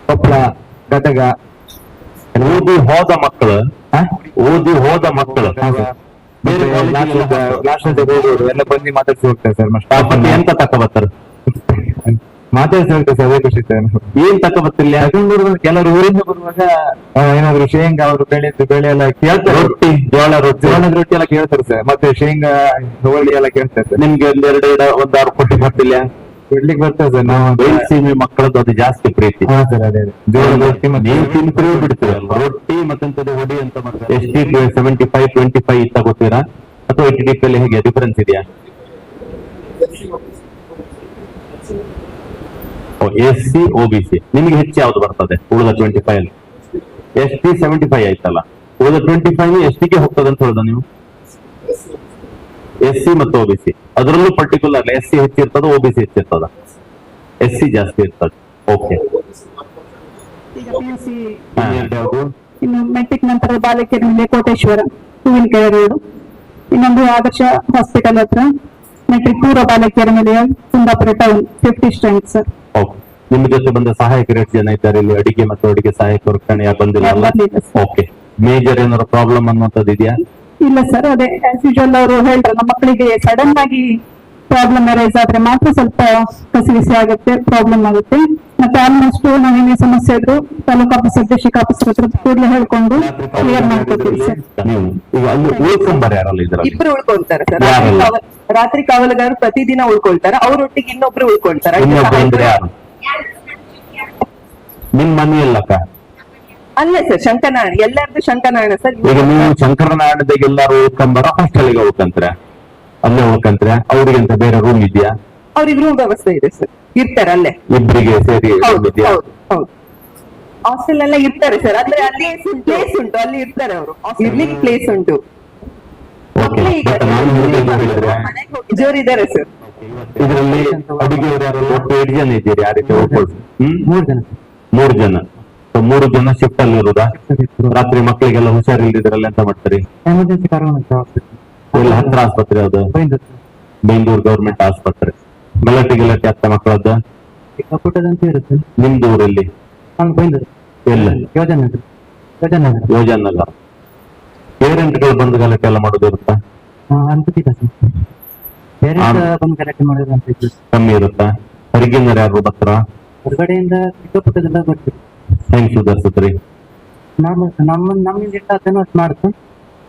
ಕೊಪ್ಪಳ, ಗದಗ. ಓದಿ ಹೋದ ಮಕ್ಕಳು ಮತ್ತೆ ಲಾಸ್ಟ್ ಹೋಗೋರು ಎಲ್ಲ ಬಂದು ಮಾತಾಡ್ಸಿ ಹೋಗ್ತಾರೆ ಸರ್. ಮತ್ತೆ ಎಂತ ತಕ ಬರ್ತಾರೆ? ಮಾತಾಡ್ಸಿ ಹೋಗ್ತಾರೆ ಸರ್, ಅದೇ ಖುಷಿ ಸರ್. ಏನ್ ತಕ ಬರ್ತಿಲ್ಲ? ಕೆಲವರು ಊರಿಂದ ಬರುವಾಗ ಏನಾದ್ರು ಶೇಂಗಾ ಅವರು ಬೆಳೆ ಎಲ್ಲ ಕೇಳ್ತಾರೆ. ರೊಟ್ಟಿ, ಜೋಳದ ರೊಟ್ಟಿ ಎಲ್ಲ ಕೇಳ್ತಾರೆ ಸರ್. ಮತ್ತೆ ಶೇಂಗಾ, ಹೋಳಿ ಎಲ್ಲ ಕೇಳ್ತಾರೆ ಸರ್. ನಿಮ್ಗೆ ಒಂದಾರು ಕೊಟ್ಟಿ ಬರ್ತಿಲ್ಲ? ಕೊಡ್ಲಿಕ್ಕೆ ಬರ್ತಾರೆ ಸರ್. ನಾವು ಬಯಲುಸೀಮೆ ಮಕ್ಕಳದ್ದು ಅದು ಜಾಸ್ತಿ ಪ್ರೀತಿ. ಹಾ ಸರ್, ಅದೇ ಜೋಳದ ರೊಟ್ಟಿ ಮತ್ತೆ ನೀವು ತಿನ್ಕರಿ ಬಿಡ್ತೀರಲ್ಲ ರೊಟ್ಟಿ ಮತ್ತೆಂತದ್ದು ಹೊಡಿ ಅಂತ ಮಾಡ್ತಾರೆ. ST 75 25 ತಗೋತೀರಾ ಅಥವಾ HDP ಅಲ್ಲಿ ಹೇಗೆ ಡಿಫರೆನ್ಸ್ ಇದೆಯಾ? SC OBC ನಿಮಗೆ ಹೆಚ್ಚು ಯಾವ್ದು ಬರ್ತದೆ? ಉಳಿದ 25 ಅಲ್ಲಿ ST 75 ಆಯ್ತಲ್ಲ, ಉಳಿದ 25 ST ಗೆ ಹೋಗ್ತದೆ ಅಂತ ಹೇಳಿದ ನೀವು? SC ಮತ್ತು OBC ಅದರಲ್ಲೂ ಪರ್ಟಿಕ್ಯುಲರ್ SC ಹೆಚ್ಚಿರ್ತದ, OBC ಹೆಚ್ಚಿರ್ತದ? SC ಜಾಸ್ತಿ ಇರ್ತದೆ. ಓಕೆ. ಈಗ PUC ಯಾವ್ದು? ಇನ್ನು ಮೆಟ್ರಿಕ್ ನಂತರ ಬಾಲಕಿಯರಲ್ಲಿ ಕೋಟೇಶ್ವರ, ಹೂವಿನಕೆರೆ ರೋಡ್. ಇನ್ನೊಂದು ಆದರ್ಶ ಹಾಸ್ಪಿಟಲ್ ಹತ್ರ ಮೆಟ್ರಿಕ್ ಪೂರ್ವ ಬಾಲಕಿಯರ ನಿಲಯ, Kundapura town, 50 strength sir. Okay. ನಿಮ್ಮ ಜೊತೆ ಬಂದ ಸಹಾಯಕರು ಎಷ್ಟು ಜನ ಇದ್ದಾರೆ ಇಲ್ಲಿ? ಅಡಿಗೆ ಮತ್ತು ಅಡಿಗೆ ಸಹಾಯಕರು ಯಾರು ಬಂದಿಲ್ಲ ಅಲ್ಲ? ಬಂದಿಲ್ಲ ಸರ್. ಓಕೆ. ಮೇಜರ್ ಏನಾದ್ರು ಪ್ರಾಬ್ಲಮ್ ಅನ್ನುವಂಥದ್ದು ಇದೆಯಾ? ಇಲ್ಲ ಸರ್, ಅದೇ ಆಸ್ ಯೂಶುವಲ್ ಅವರು ಹೇಳ್ರಲ್ಲ, ಮಕ್ಕಳಿಗೆ ಸಡನ್ ಆಗಿ ಪ್ರಾಬ್ಲಮ್ ಅರೈಸ್ ಆದ್ರೆ ಮಾತ್ರ ಸ್ವಲ್ಪ ಕಸಿವಿಸಿ ಆಗುತ್ತೆ, ಪ್ರಾಬ್ಲಮ್ ಆಗುತ್ತೆ. ಮತ್ತೆ ಆಲ್ಮೋಸ್ಟ್ ನಾವೇನೇ ಸಮಸ್ಯೆ ಇದ್ರು ತಾಲೂಕು ಆಫೀಸರ್, ಡಿಸ್ಟ್ರಿಕ್ಟ್ ಆಫೀಸರ್ ಹತ್ರ ಕೂಡಲೇ ಹೇಳ್ಕೊಂಡು ಕ್ಲಿಯರ್ ಮಾಡ್ಕೊತೀವಿ ಸರ್. ನೀವು ಈಗ ಅಲ್ಲಿ ಉಳ್ಕೊಂಬರ್ ಯಾರಲ್ಲ ಇದ್ರಲ್ಲಿ? ಇಬ್ರು ಉಳ್ಕೊಳ್ತಾರೆ ಸರ್. ಯಾರೆಲ್ಲ? ರಾತ್ರಿ ಕಾವಲುಗಾರರು ಪ್ರತಿದಿನ ಉಳ್ಕೊಳ್ತಾರೆ, ಅವ್ರೊಟ್ಟಿಗೆ ಇನ್ನೊಬ್ರು ಉಳ್ಕೊಳ್ತಾರೆ. ಇನ್ನೊಬ್ರು ಅಂದ್ರೆ ಯಾರು? ನಿಮ್ ಮನೆಯಲ್ಲಕ್ಕ? ಅಲ್ಲೇ ಸರ್, ಶಂಕನಾರಾಯಣ, ಎಲ್ಲರದ್ದು ಶಂಕನಾರಾಯಣ ಸರ್. ಈಗ ನೀವು ಶಂಕರನಾರಾಯಣದಾಗ ಎಲ್ಲಾರು ಉಳ್ಕೊಂಬರ ಹಾಸ್ಟೆಲ್ಗೆ ಉಳ್ಕಂತ್ರ? ಅಲ್ಲೇ ಉಳ್ಕಂತ್ರ? ಅವ್ರಿಗಂತ ಬೇರೆ ರೂಮ್ ಇದೆಯಾ? ಅವ್ರಿಗೆ ರೂಮ್ ವ್ಯವಸ್ಥೆ ಇದೆ ಸರ್, ಇರ್ತಾರೆ ಅಲ್ಲೇ. ಇಬ್ಬರಿಗೆ ಸೇರಿ ಹೌದು room ಇದೆಯಾ? ಹೌದು ಹೌದು. ಹಾಸ್ಟೆಲ್ ಎಲ್ಲ ಇರ್ತಾರೆ ಸರ್, ಅಂದ್ರೆ ಅಲ್ಲಿ ಪ್ಲೇಸ್ ಉಂಟು, ಅಲ್ಲಿ ಇರ್ತಾರೆ ಅವರು, ಇರ್ಲಿಕ್ಕೆ ಪ್ಲೇಸ್ ಉಂಟು. ಓಕೆ. ಮತ್ತೆ ನಾನು ಹೇಳಿದ್ರೆ ಜೋರಿದ್ದಾರೆ ಸರ್. ಇದರಲ್ಲಿ ಅಡುಗೆಯವರು ಯಾರು? ಒಟ್ಟು 8 ಜನ ಇದ್ದೀರಿ? ಯಾವ ರೀತಿ ಉಳ್ಕೊಳ್ಸಿ? 3 ಜನ 3 ಜನ. 3 ಜನ ಶಿಫ್ಟ್ ಅಲ್ಲಿ ಇರುದಾ? ರಾತ್ರಿ ಮಕ್ಕಳಿಗೆಲ್ಲ ಹುಷಾರಿಲ್ದಿದ್ರಲ್ಲ ಎಂತ ಮಾಡ್ತೀರಿ? ಎಮರ್ಜೆನ್ಸಿ ಕರ್ಕೊಂಡು ಇಲ್ಲಿ ಹತ್ರ ಆಸ್ಪತ್ರೆ ಯಾವ್ದು? ಬೆಂಗಳೂರು ಗವರ್ಮೆಂಟ್ ಆಸ್ಪತ್ರೆ. ಗಲಾಟೆ ಅತ್ತ ಮಕ್ಕಳದ್ದು ಪುಟ್ಟದಂತ ಇರುತ್ತೆ. ನಿಮ್ದು ಊರಲ್ಲಿ ನಾನು ಬೈಂದೂರು ಎಲ್ಲ ಯೋಜನಾ ಯೋಜನಗರ. ಪೇರೆಂಟ್ಗಳು ಬಂದು ಗಲಾಟೆ ಎಲ್ಲ ಮಾಡೋದು ಇರುತ್ತಾ? ಅನ್ಸುತ್ತಿಲ್ಲ ಸರ್. ಬೇರೆ ಬಂದು ಗಲಾಟೆ ಮಾಡಿದ್ರು ಅಂತ ಇದ್ರು. ಕಮ್ಮಿ ಇರುತ್ತಾ? ಹೊರಗಿನ ಯಾರು ಬರ್ತಾರ? ಹೊರಗಡೆಯಿಂದ ಚಿಕ್ಕ ಪುಟ್ಟದಿಂದ ಬರ್ತೀವಿ. ಹೆಂಗ್ ಸುಧಾರಿಸುತ್ರಿ? ನಮ್ಮಿಂದ ಎಷ್ಟು ಅದನ್ನು ಅಷ್ಟು ಮಾಡುತ್ತೆ.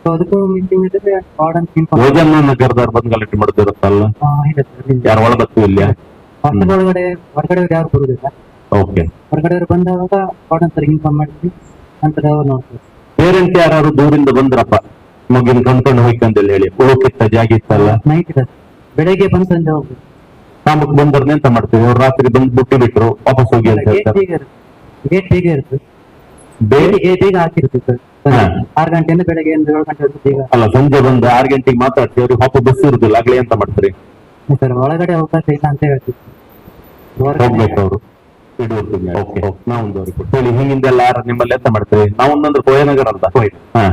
ಸೊ ಅದಕ್ಕೂ ಮೀಟಿಂಗ್ ಇದ್ರೆ ವಾರ್ಡನ್ ಯೋಜನ ನಗರದವ್ರು ಬಂದು ಗಲಾಟೆ ಮಾಡೋದು ಇರುತ್ತಲ್ಲ? ಯಾರು ಒಳಗತ್ತು ಇಲ್ಲ? ಹಾಸ್ಟೆಲ್ ಒಳಗಡೆ ಹೊರಗಡೆಯವ್ರು ಯಾರು ಬರುದಿಲ್ಲ. ಓಕೆ. ಹೊರಗಡೆಯವ್ರು ಬಂದಾಗ ವಾರ್ಡನ್ ಸರ್ ಇನ್ಫಾರ್ಮ್ ಮಾಡ್ತೀವಿ, ನಂತರ ಅವ್ರು ನೋಡ್ತೀವಿ. ಪೇರೆಂಟ್ ಯಾರು ದೂರಿಂದ ಬಂದ್ರಪ್ಪ ಮಗಿನ ಕಣ್ಕೊಂಡು ಹೋಯ್ಕಂತೇಳಿ ಹೇಳಿ ಉಳುಕಿತ್ತ ಜಾಗ ಇತ್ತಲ್ಲ ನೈಟ್ ಇರುತ್ತೆ, ಬೆಳಗ್ಗೆ ಬಂದು ಸಂಜೆ ಹೋಗ್ಬೇಕು. ಕಾಮಕ್ ಬಂದರ್ನ ಎಂತ ಮಾಡ್ತೀವಿ ಅವ್ರು ರಾತ್ರಿ ಬಂದು ಬುಟ್ಟಿ ಬಿಟ್ರು ವಾಪಸ್ ಹೋಗಿ ಅಂತ ಗೇಟ್ ಹೇಳ್ತಾರೆ ಬೀಗ ಇರುತ್ತೆ, ಗೇಟ್ ಬೀಗ ಇರುತ್ತೆ, ಬೇರೆ ಬೀಗ ಹಾಕಿರುತ್ತೆ ಸರ್. ಹಾ. 6 ಗಂಟೆಯಿಂದ ಬೆಳಗ್ಗೆ 7 ಗಂಟೆ ಬೀಗ. ಅಲ್ಲ ಸಂಜೆ ಬಂದು 6 ಗಂಟೆಗೆ ಮಾತಾಡ್ತೀವಿ ಅವ್ರಿಗೆ ವಾಪಸ್ ಬಸ್ ಇರುದಿಲ್ಲ ಆಗ್ಲೇ ಎಂತ ಮಾಡ್ತೀರಿ ಸರ್ ಒಳಗಡೆ ಅವಕಾಶ ಇಲ್ಲ ಅಂತ ಹೇಳ್ತೀವಿ. ಹೋಗ್ಬೇಕು ಅವರು ಓಕೆ ನಾವೊಂದವ್ರಿಗೆ ಹೇಳಿ ಹಿಂಗಿಂದೆಲ್ಲ ನಿಮ್ಮಲ್ಲಿ ಎಂತ ಮಾಡ್ತೀರಿ ನಾವು ಒಂದೊಂದು ಕೋಯನಗರ ಅಂತ ಹಾ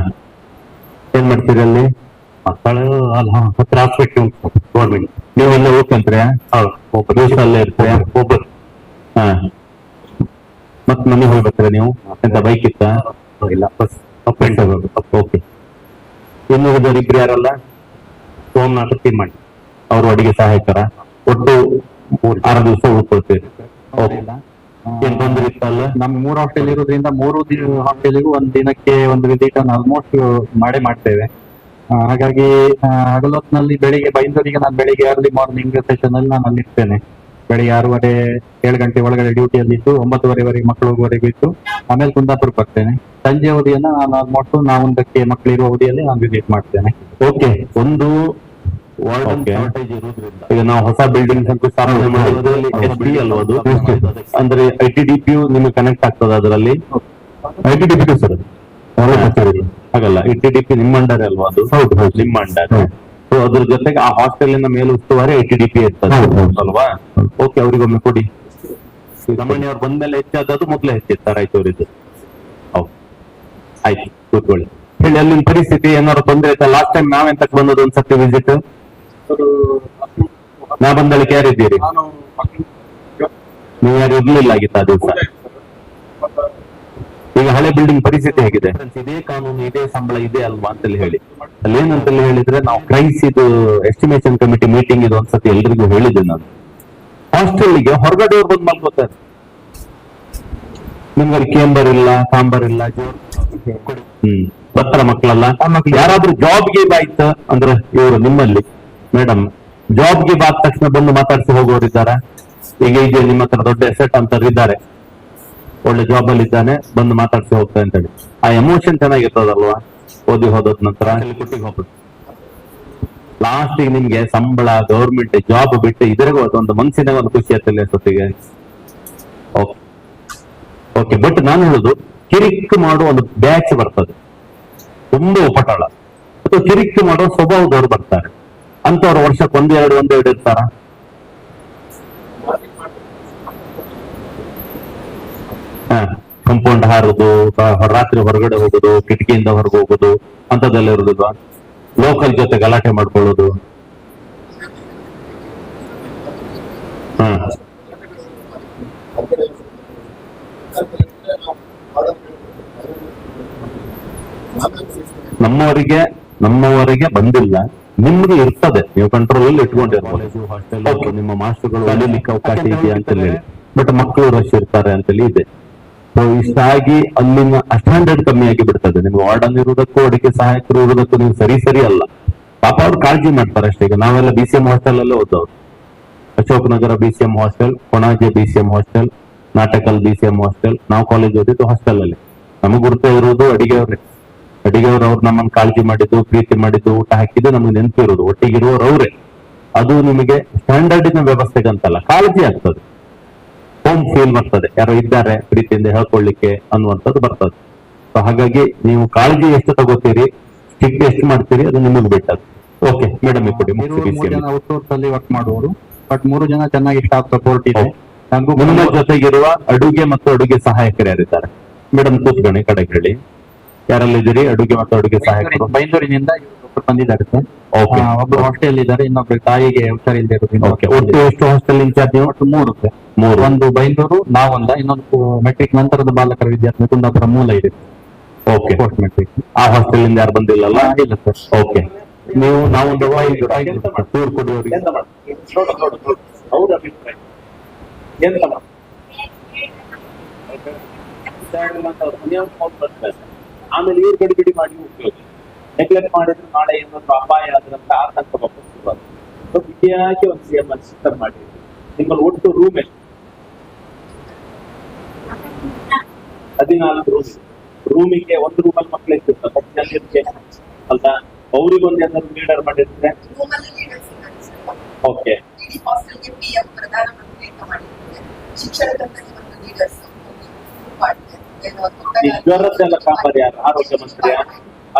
ಏನ್ ಮಾಡ್ತೀರಿ ಅಲ್ಲಿ ಮಕ್ಕಳು ಅಲ್ಲ ಹತ್ರ ಹಾಸ್ಪಿಟಲ್ ಗೌರ್ಮೆಂಟ್ ನೀವೆಲ್ಲ ಹೋಗ್ಕಂತ್ರಿ ದಿವಸ ಅಲ್ಲೇ ಇರ್ತೀರಿ ಒಬ್ಬರು ಹಾ ಮತ್ ಮನೆಗೆ ಹೋಗ್ಬೇಕ್ರೆ ನೀವು ಎಂತ ಬೈಕ್ ಇತ್ತ ಇಲ್ಲ ಬಸ್ ಓಕೆ ಇನ್ನು ಉಳಿದವ್ರು ಇಬ್ರು ಯಾರಲ್ಲ ಸೋಮನಾಥ ತೀರ್ಮಾನ ಅವರು ಅಡಿಗೆ ಸಹಾಯಕರ ಒಟ್ಟು 6 ದಿವಸ ಉಳ್ಕೊಳ್ತೀರಿ ಓಕೆ ಏನ್ ತೊಂದ್ರೆ ಇತ್ತಲ್ಲ ನಮ್ 3 ಹಾಸ್ಟೆಲ್ ಇರೋದ್ರಿಂದ 3 ಹಾಸ್ಟೆಲ್ಗೂ ಒಂದ್ ದಿನಕ್ಕೆ ಒಂದು ವಿಸಿಟ್ ಆಲ್ಮೋಸ್ಟ್ ಮಾಡ್ತೇವೆ. ಹಾಗಾಗಿ ಹಗಲೊತ್ನಲ್ಲಿ ಬೆಳಿಗ್ಗೆ ಬೈಂದೂರಿಗೆ ನಾನು ಬೆಳಿಗ್ಗೆ ಅರ್ಲಿ ಮಾರ್ನಿಂಗ್ ಸೆಷನ್ ಅಲ್ಲಿ ನಾನು ಅಲ್ಲಿ ಇರ್ತೇನೆ. ಬೆಳಿಗ್ಗೆ 6:30 7 ಗಂಟೆ ಒಳಗಡೆ ಡ್ಯೂಟಿಯಲ್ಲಿ ಇದ್ದು 9:30ವರೆಗೆ ಮಕ್ಕಳು ಹೋಗುವವರೆಗೂ ಇದ್ದು ಆಮೇಲೆ ಕುಂದಾಪುರಕ್ಕೆ ಬರ್ತೇನೆ. ಸಂಜೆ ಅವಧಿಯನ್ನ ನಾನು ಆಲ್ಮೋಸ್ಟ್ ನಾವೊಂದಕ್ಕೆ ಮಕ್ಕಳಿರುವ ಅವಧಿಯಲ್ಲಿ ನಾನು ವಿಸಿಟ್ ಮಾಡ್ತೇನೆ. ಓಕೆ ಒಂದು ಈಗ ನಾವು ಹೊಸ ಬಿಲ್ಡಿಂಗ್ ಶಂಕುಸ್ಥಾಪನೆ ಮಾಡೋದ್ರಲ್ಲಿ SD ಅಲ್ವಾ ಅದು ಅಂದ್ರೆ ITDP ನಿಮಗೆ ಕನೆಕ್ಟ್ ಆಗ್ತದ ಅದರಲ್ಲಿ ITDP ಸರ್ ಹಾಗಲ್ಲ ITDP ನಿಮ್ಮ ಅಂಡರ್ ಅಲ್ವಾ ಅದು ಹೌದು ನಿಮ್ಮ ಅಂಡರ್ ಸೊ ಅದ್ರ ಜೊತೆಗೆ ಆ ಹಾಸ್ಟೆಲಿನ ಮೇಲೆ ಉಸ್ತುವಾರಿ ITDP ಇರ್ತದೆ ಅಲ್ವಾ ಓಕೆ ಅವ್ರಿಗೊಮ್ಮೆ ಕೊಡಿ ಸಾಮಾನ್ಯ ಅವ್ರು ಬಂದ್ಮೇಲೆ ಹೆಚ್ಚಾದದು ಮೊದಲೇ ಹೆಚ್ಚಿರ್ತಾರೆ ರಾಯಚೂರಿದ್ದು ಹೌದು ಆಯ್ತು ಕೂತ್ಕೊಳ್ಳಿ ಹೇಳಿ ಅಲ್ಲಿನ ಪರಿಸ್ಥಿತಿ ಏನಾದ್ರು ತೊಂದ್ರೆ ಆಯ್ತಾ ಲಾಸ್ಟ್ ಟೈಮ್ ನಾವೆಂತಕ್ ಬಂದದ್ದು ಒಂದ್ಸತಿ ವಿಸಿಟ್ ನಾ ಬಂದಳಿಕೆ ಯಾರಿದ್ದೀರಿ ನೀವು ಯಾರು ಇರ್ಲಿಲ್ಲ ಆಗಿತ್ತ ಆ ದಿವಸ ಈಗ ಹಳೆ ಬಿಲ್ಡಿಂಗ್ ಪರಿಸ್ಥಿತಿ ಹೇಗಿದೆ ಇದೇ ಕಾನೂನು ಇದೇ ಸಂಬಳ ಇದೆ ಅಲ್ವಾ ಅಂತೇಳಿ ಹೇಳಿ ಅಲ್ಲಿ ಏನಂತೇಳಿ ಹೇಳಿದ್ರೆ ನಾವು ಕ್ರೈಸ್ ಇದು ಎಸ್ಟಿಮೇಷನ್ ಕಮಿಟಿ ಮೀಟಿಂಗ್ ಇದು ಒಂದ್ಸತಿ ಎಲ್ರಿಗೂ ಹೇಳಿದ್ದೆ ನಾನು ಹಾಸ್ಟೆಲ್ಗೆ ಹೊರಗಡೆ ಅವ್ರು ಬಂದು ಮಲ್ಕೋತಾರೆ ನಿಮ್ಗೆ ಅಲ್ಲಿ ಕೇಂಬರ್ ಇಲ್ಲ ಸಾಂಬಾರ್ ಇಲ್ಲ ಬರ್ತಾರ ಮಕ್ಕಳೆಲ್ಲ ಯಾರಾದ್ರೂ ಜಾಬ್ಗೆ ಬಾಯ್ತ ಅಂದ್ರೆ ಇವರು ನಿಮ್ಮಲ್ಲಿ ಮೇಡಮ್ ಜಾಬ್ಗೆ ಬಾದ ತಕ್ಷಣ ಬಂದು ಮಾತಾಡ್ಸಿ ಹೋಗೋರಿದ್ದಾರ ಈಗ ಇದೆ ನಿಮ್ಮ ಹತ್ರ ದೊಡ್ಡ ಎಸೆಟ್ ಅಂತ ಇದ್ದಾರೆ ಒಳ್ಳೆ ಜಾಬ್ ಅಲ್ಲಿ ಇದ್ದಾನೆ ಬಂದು ಮಾತಾಡ್ಸಿ ಹೋಗ್ತಾ ಅಂತೇಳಿ ಆ ಎಮೋಷನ್ ಚೆನ್ನಾಗಿರ್ತದಲ್ವಾ ಓದಿ ಹೋದದ್ ನಂತರ ಕುಟ್ಟಿಗೆ ಹೋಗ್ಬೇಕು ಲಾಸ್ಟ್ ನಿಮ್ಗೆ ಸಂಬಳ ಗೌರ್ಮೆಂಟ್ ಜಾಬ್ ಬಿಟ್ಟು ಇದ್ರಾಗ ಒಂದು ಮನ್ಸಿನಾಗ ಒಂದು ಖುಷಿ ಆಗ್ತಿಲ್ಲ ಸೊತ್ತಿಗೆ ಓಕೆ ಓಕೆ ಬಟ್ ನಾನು ಹೇಳುದು ಕಿರಿಕ್ ಮಾಡೋ ಒಂದು ಬ್ಯಾಚ್ ಬರ್ತದೆ ತುಂಬಾ ಉಪಟಳ ಅಥವಾ ಕಿರಿಕ್ ಮಾಡೋ ಸ್ವಭಾವದವ್ರು ಬರ್ತಾರೆ ಅಂತವ್ರು ವರ್ಷಕ್ಕೆ ಒಂದೆರಡು ಇರ್ತಾರ ಕಂಪೌಂಡ್ ಹಾರುದು ರಾತ್ರಿ ಹೊರಗಡೆ ಹೋಗುದು ಕಿಟಕಿಯಿಂದ ಹೊರಗೆ ಹೋಗುದು ಅಂತದೆಲ್ಲ ಇರುದಿಲ್ವಾ ಲೋಕಲ್ ಜೊತೆ ಗಲಾಟೆ ಮಾಡ್ಕೊಳ್ಳೋದು ನಮ್ಮವರಿಗೆ ಬಂದಿಲ್ಲ ನಿಮ್ದು ಇರ್ತದೆ ನೀವು ಕಂಟ್ರೋಲ್ ಅಲ್ಲಿ ಇಟ್ಕೊಂಡಿರ್ಬೋದು ನಿಮ್ಮ ಮಾಸ್ಟರ್ಗಳು ಕಲೀಲಿಕ್ಕೆ ಅವಕಾಶ ಇದೆಯಾ ಅಂತ ಹೇಳಿ ಬಟ್ ಮಕ್ಕಳು ರಶ್ ಇರ್ತಾರೆ ಅಂತೇಳಿ ಇದೆ ಸೊ ಇಷ್ಟಾಗಿ ಅಲ್ಲಿನ ಸ್ಟ್ಯಾಂಡರ್ಡ್ ಕಮ್ಮಿ ಆಗಿ ಬಿಡ್ತದೆ ನಿಮ್ಗೆ ವಾರ್ಡನ್ ಇರುವುದಕ್ಕೂ ಅಡಿಕೆ ಸಹಾಯಕರು ಇರುವುದಕ್ಕೂ ನೀವು ಸರಿ ಅಲ್ಲ ಪಾಪ ಅವ್ರು ಕಾಳಜಿ ಮಾಡ್ತಾರೆ ಅಷ್ಟೇ ಈಗ ನಾವೆಲ್ಲ BCM ಹಾಸ್ಟೆಲ್ ಅಲ್ಲೇ ಓದೋರು Ashok Nagar BCM hostel Konaje BCM hostel Natekal BCM hostel ನಾವು ಕಾಲೇಜ್ ಓದಿದ್ದು ಹಾಸ್ಟೆಲ್ ಅಲ್ಲಿ ನಮಗ್ ಗುರುತ ಇರೋದು ಅಡಿಗೆಯವ್ರೆ ಅಡಿಗೆಯವ್ರು ಅವ್ರು ನಮ್ಮನ್ನು ಕಾಳಜಿ ಮಾಡಿದ್ದು ಪ್ರೀತಿ ಮಾಡಿದ್ದು ಊಟ ಹಾಕಿದ್ದು ನಮ್ಗೆ ನೆನಪಿರೋದು ಒಟ್ಟಿಗಿರುವವ್ರು ಅವ್ರೆ ಅದು ನಿಮಗೆ ಸ್ಟ್ಯಾಂಡರ್ಡಿನ ವ್ಯವಸ್ಥೆಗಂತಲ್ಲ ಕಾಳಜಿ ಆಗ್ತದೆ ಹೋಮ್ ಫೀಲ್ ಬರ್ತದೆ ಯಾರೋ ಇದ್ದಾರೆ ಪ್ರೀತಿಯಿಂದ ಹೇಳ್ಕೊಳ್ಳಿಕ್ಕೆ ಅನ್ನುವಂಥದ್ದು ಬರ್ತದೆ ಸೊ ಹಾಗಾಗಿ ನೀವು ಕಾಳಜಿ ಎಷ್ಟು ತಗೋತೀರಿ ಸ್ಟಿಕ್ ಎಷ್ಟು ಮಾಡ್ತೀರಿ ಅದು ನಿಮಗೆ ಬಿಟ್ಟದ್ದು ಓಕೆ ಮೇಡಮ್ ಕೊಡಿ 3 ಜನ ಔಟ್ಸೋರ್ಸ್ ಅಲ್ಲಿ ವರ್ಕ್ ಮಾಡುವವರು ಬಟ್ 3 ಜನ ಚೆನ್ನಾಗಿ ಸ್ಟಾಫ್ ಸಪೋರ್ಟ್ ಇದೆ ನಿಮ್ಮ ಜೊತೆಗಿರುವ ಅಡುಗೆ ಮತ್ತು ಅಡುಗೆ ಸಹಾಯಕರು ಯಾರಿದ್ದಾರೆ ಮೇಡಮ್ ಕೂತ್ಕೊಳ್ಳಿ ಕಡೆಗೆ ಹೇಳಿ ಯಾರಲ್ಲಿದ್ದೀರಿ ಅಡುಗೆ ಮತ್ತು ಅಡುಗೆ ಸಹಾಯಕರು ಬೈಂದೂರಿನಿಂದ ಒಬ್ಬರು ಬಂದಿದ್ದಾರೆ ಸರ್ ಓಕೆ ಒಬ್ರು ಹಾಸ್ಟೆಲ್ ಇದ್ದಾರೆ ಇನ್ನೊಬ್ರು ತಾಯಿಗೆ ಹುಷಾರಿಲ್ಲದೆ ಇರೋದ್ರಿಂದ ಓಕೆ ಒಟ್ಟು ಎಷ್ಟು ಹಾಸ್ಟೆಲ್ ಇನ್ಚಾರ್ಜ್ ನೀವು ಒಟ್ಟು 3 ಒಂದು ಬೈಂದೂರು ನಾವೊಂದ ಇನ್ನೊಂದು ಮೆಟ್ರಿಕ್ ನಂತರದ ಬಾಲಕರ ವಿದ್ಯಾರ್ಥಿ ಕುಂದಾಪುರ ಮೂಲ ಇದೆ ಓಕೆ ಪೋಸ್ಟ್ ಮೆಟ್ರಿಕ್ ಆ ಹಾಸ್ಟೆಲ್ ಇಂದ ಯಾರು ಬಂದಿಲ್ಲಲ್ಲ ಇಲ್ಲ ಸರ್ ಓಕೆ ನೀವು ನಾವೊಂದು ಟೂರ್ ಕೊಡುವವರಿಗೆ ಅವ್ರ ಅಭಿಪ್ರಾಯ ಎಂತ ಆಮೇಲೆ ಇವ್ರು ಗಡಿಬಿಡಿ ಮಾಡಿ ಉಪಯೋಗ ನೆಗ್ಲೆಕ್ಟ್ ಮಾಡಿದ್ರೆ ನಾಳೆ ಏನಾದ್ರು ಅಪಾಯ ಆದ್ರಂತ ಆತಂಕ ಸೊ ವಿದ್ಯಾರ್ಥಿ ಒಂದು CM ಸಿಸ್ಟರ್ ಮಾಡಿ ನಿಮ್ಮಲ್ಲಿ ಒಟ್ಟು ರೂಮ್ ಎಷ್ಟು 14 ರೂಮ್ ರೂಮಿಗೆ ಒಂದು ರೂಮಲ್ಲಿ ಮಕ್ಕಳು ಇರ್ತಿರ್ತಾರೆ ಅಲ್ವಾ? ಅವ್ರಿಗೊಂದು ಏನಾದ್ರು ಲೀಡರ್ ಮಾಡಿದ್ರೆ ರೂಮಲ್ಲಿ ಲೀಡರ್ಸ್ ಇದ್ದಾರೆ ಸರ್. ಓಕೆ. ಇಡೀ ಹಾಸ್ಟೆಲ್ಗೆ PM ಪ್ರಧಾನಮಂತ್ರಿ ಅಂತ ಮಾಡಿದ್ದಾರೆ. ಶಿಕ್ಷಣದಲ್ಲಿ ಒಂದು ಲೀಡರ್ಸ್ ಈ ಜ್ವರದ್ದೆಲ್ಲ ಕಾಪಾಡಿ ಯಾರು? ಆರೋಗ್ಯ ಮಂತ್ರಿಯ?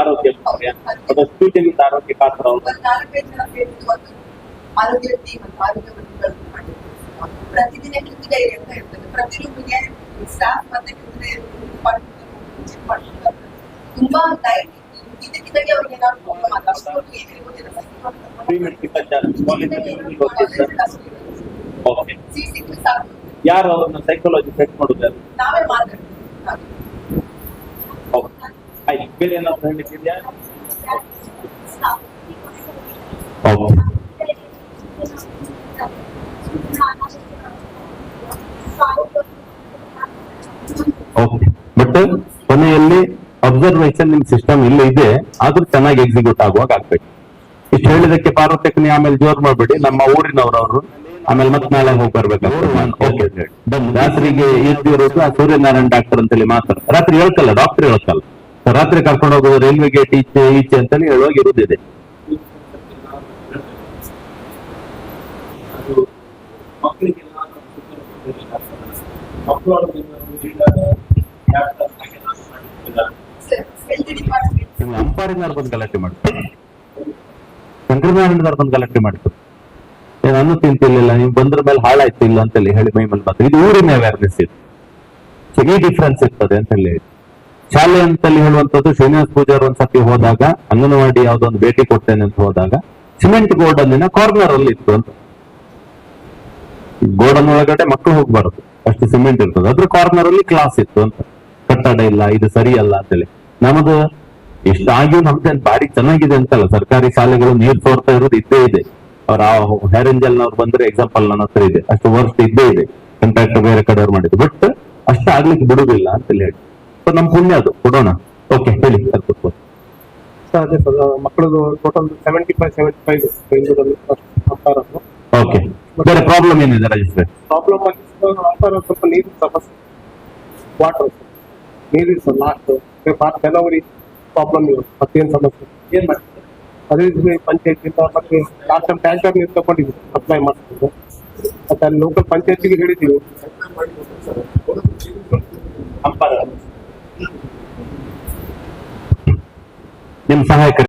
ಆರೋಗ್ಯ ಮಂತ್ರಿಯ? ಅದಷ್ಟು ಮೀಟಿಂಗ್ ಆರೋಗ್ಯ ಕಾಪಾಡ ಒಂದು 4-5 ಜನ ಸೇರಿದ್ದು ಒಂದು ಆರೋಗ್ಯ ಟೀಮ್ ಅಂತ ಆರೋಗ್ಯ ಮಂತ್ರಿಗಳನ್ನು ಮಾಡಿದ್ದಾರೆ. ಪ್ರತಿದಿನ ಕಿಂದಿಗೆ ಅಂತ ಇರ್ತದೆ. ಪ್ರತಿ ರೂಮಿಗೆ ಸ್ಟಾಫ್ ಮತ್ತೆ ಕಿಂದಿಗೆ ಚೆಕ್ ಮಾಡ್ತಾರೆ. ತುಂಬಾ ಟೈಮ್ ಇದಕ್ಕಿದ್ದಾಗೆ ಅವ್ರಿಗೆ ಏನಾದ್ರು ಪ್ರಾಬ್ಲಮ್ ಆಗ ಅಷ್ಟೊಂದು ಏನೇ ಗೊತ್ತಿಲ್ಲ ಓಕೆ. ಯಾರು ಅವ್ರನ್ನ ಸೈಕಾಲಜಿ ಸೆಟ್ ಮಾಡುದು? ನಾವೇ ಮಾತಾಡ್ತೀವಿ. ಆಯ್ತು. ಬೇರೆ ಏನಾದ್ರು ಹೇಳಲಿಕ್ಕಿದೆಯಾ? ಓಕೆ. ಓಕೆ. ಬಟ್ ಕೊನೆಯಲ್ಲಿ ಅಬ್ಸರ್ವೇಷನ್ ನಿಮ್ ಸಿಸ್ಟಮ್ ಇಲ್ಲ ಇದೆ, ಆದ್ರೂ ಚೆನ್ನಾಗಿ ಎಕ್ಸಿಕ್ಯೂಟ್ ಆಗುವಾಗ ಆಗ್ಬೇಕು. ಇಷ್ಟು ಹೇಳಿದಕ್ಕೆ ಪಾರ್ವತಕ್ಕನಿ ಆಮೇಲೆ ಜೋರ್ ಮಾಡ್ಬೇಡಿ, ನಮ್ಮ ಊರಿನವರು ಆಮೇಲೆ ಮತ್ತೆ ನಾಳೆ ಹೋಗಿ ಬರ್ಬೇಕಾಗ್ತದೆ. ರಾತ್ರಿಗೆ ಇದ್ದಿರೋದು ಆ ಸೂರ್ಯನಾರಾಯಣ ಡಾಕ್ಟರ್ ಅಂತೇಳಿ ಮಾತ್ರ ರಾತ್ರಿ ಹೇಳ್ಕಲ್ಲ, ಡಾಕ್ಟರ್ ಹೇಳ್ಕಲ್ಲ. ರಾತ್ರಿ ಕರ್ಕೊಂಡು ಹೋಗೋದು ರೈಲ್ವೆ ಗೇಟ್ ಈಚೆ ಈಚೆ ಅಂತೇಳಿ ಹೇಳುವಾಗ ಇರುದಿದೆ. ಅಂಪಾರಿನಾರು ಬಂದು ಗಲಾಟೆ ಮಾಡ್ತಾರೆ, ಶಂಕರನಾರಾಯಣದವ್ರು ಬಂದು ಗಲಾಟೆ ಮಾಡ್ತಾರೆ. ನಾನು ತಿಂತಿರ್ಲಿಲ್ಲ, ನೀವು ಬಂದ್ರ ಮೇಲೆ ಹಾಳಾಯ್ತು ಇಲ್ಲ ಅಂತೇಳಿ ಹೇಳಿ ಮೈ ಮೇಲೆ ಬಂದ್ರೆ ಇದು ಊರಿನ ಅವೇರ್ನೆಸ್ ಇದೆ. ಸೊ ಈ ಡಿಫ್ರೆನ್ಸ್ ಇರ್ತದೆ ಅಂತ ಹೇಳಿ ಶಾಲೆ ಅಂತಲ್ಲಿ ಹೇಳುವಂತದ್ದು. ಶ್ರೀನಿವಾಸ ಪೂಜಾರ್ ಒಂದ್ಸತಿ ಹೋದಾಗ ಅಂಗನವಾಡಿ ಯಾವ್ದೊಂದು ಭೇಟಿ ಕೊಡ್ತೇನೆ ಅಂತ ಹೋದಾಗ ಸಿಮೆಂಟ್ ಗೋಡನ್ನಿನ ಕಾರ್ನರ್ ಅಲ್ಲಿ ಇತ್ತು ಅಂತ. ಗೋಡನ್ ಒಳಗಡೆ ಮಕ್ಕಳು ಹೋಗ್ಬಾರದು, ಅಷ್ಟು ಸಿಮೆಂಟ್ ಇರ್ತದೆ. ಅದ್ರ ಕಾರ್ನರ್ ಅಲ್ಲಿ ಕ್ಲಾಸ್ ಇತ್ತು ಅಂತ. ಕಟ್ಟಡ ಇಲ್ಲ, ಇದು ಸರಿಯಲ್ಲ ಅಂತೇಳಿ. ನಮ್ಮದು ಎಷ್ಟಾಗಿಯೂ ನಮ್ದೇನು ಬಾರಿ ಚೆನ್ನಾಗಿದೆ ಅಂತಲ್ಲ, ಸರ್ಕಾರಿ ಶಾಲೆಗಳು ನೀರು ಸೋರ್ತಾ ಇರೋದು ಇದ್ದೇ ಇದೆ. ಅವ್ರ ಹೇರಂಜಲ್ನವ್ರು ಬಂದ್ರೆ ಎಕ್ಸಾಂಪಲ್ ನನ್ನ ಹತ್ರ ಇದೆ, ಅಷ್ಟು ವರ್ಷ ಇದ್ದೇ ಇದೆ. ಕಾಂಟ್ರಾಕ್ಟರ್ ಬೇರೆ ಕಡೆಯವ್ರು ಮಾಡಿದ್ರು, ಬಟ್ ಅಷ್ಟು ಆಗ್ಲಿಕ್ಕೆ ಬಿಡುದಿಲ್ಲ ಅಂತ ಹೇಳಿ. ಸೊ ನಮ್ ಪುಣ್ಯ ಅದು, ಕೊಡೋಣ. ಓಕೆ, ಹೇಳಿ ಸರ್. ಸರ್ ಅದೇ ಸರ್, ಮಕ್ಕಳದು ಟೋಟಲ್ 75 ಅಂತಾರದು. ಓಕೆ, ಬೇರೆ ಪ್ರಾಬ್ಲಮ್ ಏನಿದೆ ರಾಜೇಶ್? ಪ್ರಾಬ್ಲಮ್ ಆಗಿ ಅಂತಾರ ಸ್ವಲ್ಪ ನೀರಿನ ಸಮಸ್ಯೆ, ವಾಟರ್ ನೀರಿನ ಸರ್ ಲಾಸ್ಟ್ ಜನವರಿ ಪ್ರಾಬ್ಲಮ್ ಇರುತ್ತೆ. ಮತ್ತೇನು ಸಮಸ್ಯೆ ಏನ್ ಮಾಡ್ತಾರೆ? ಅದೇ ಪಂಚಾಯತಿಂದ ಮತ್ತೆ ಲಾಸ್ಟ್ ಟೈಮ್ ಟ್ಯಾಂಕರ್ ನೀರು ತಗೊಂಡಿದ್ವಿ, ಸಪ್ಲೈ ಮಾಡ್ತಿದ್ವಿ. ಮತ್ತೆ ಅಲ್ಲಿ ಲೋಕಲ್ ಪಂಚಾಯತಿಗೆ ಹೇಳಿದ್ದೀವಿ. ಅಂಪಾರ ನಿಮ್ ಸಹಾಯಕ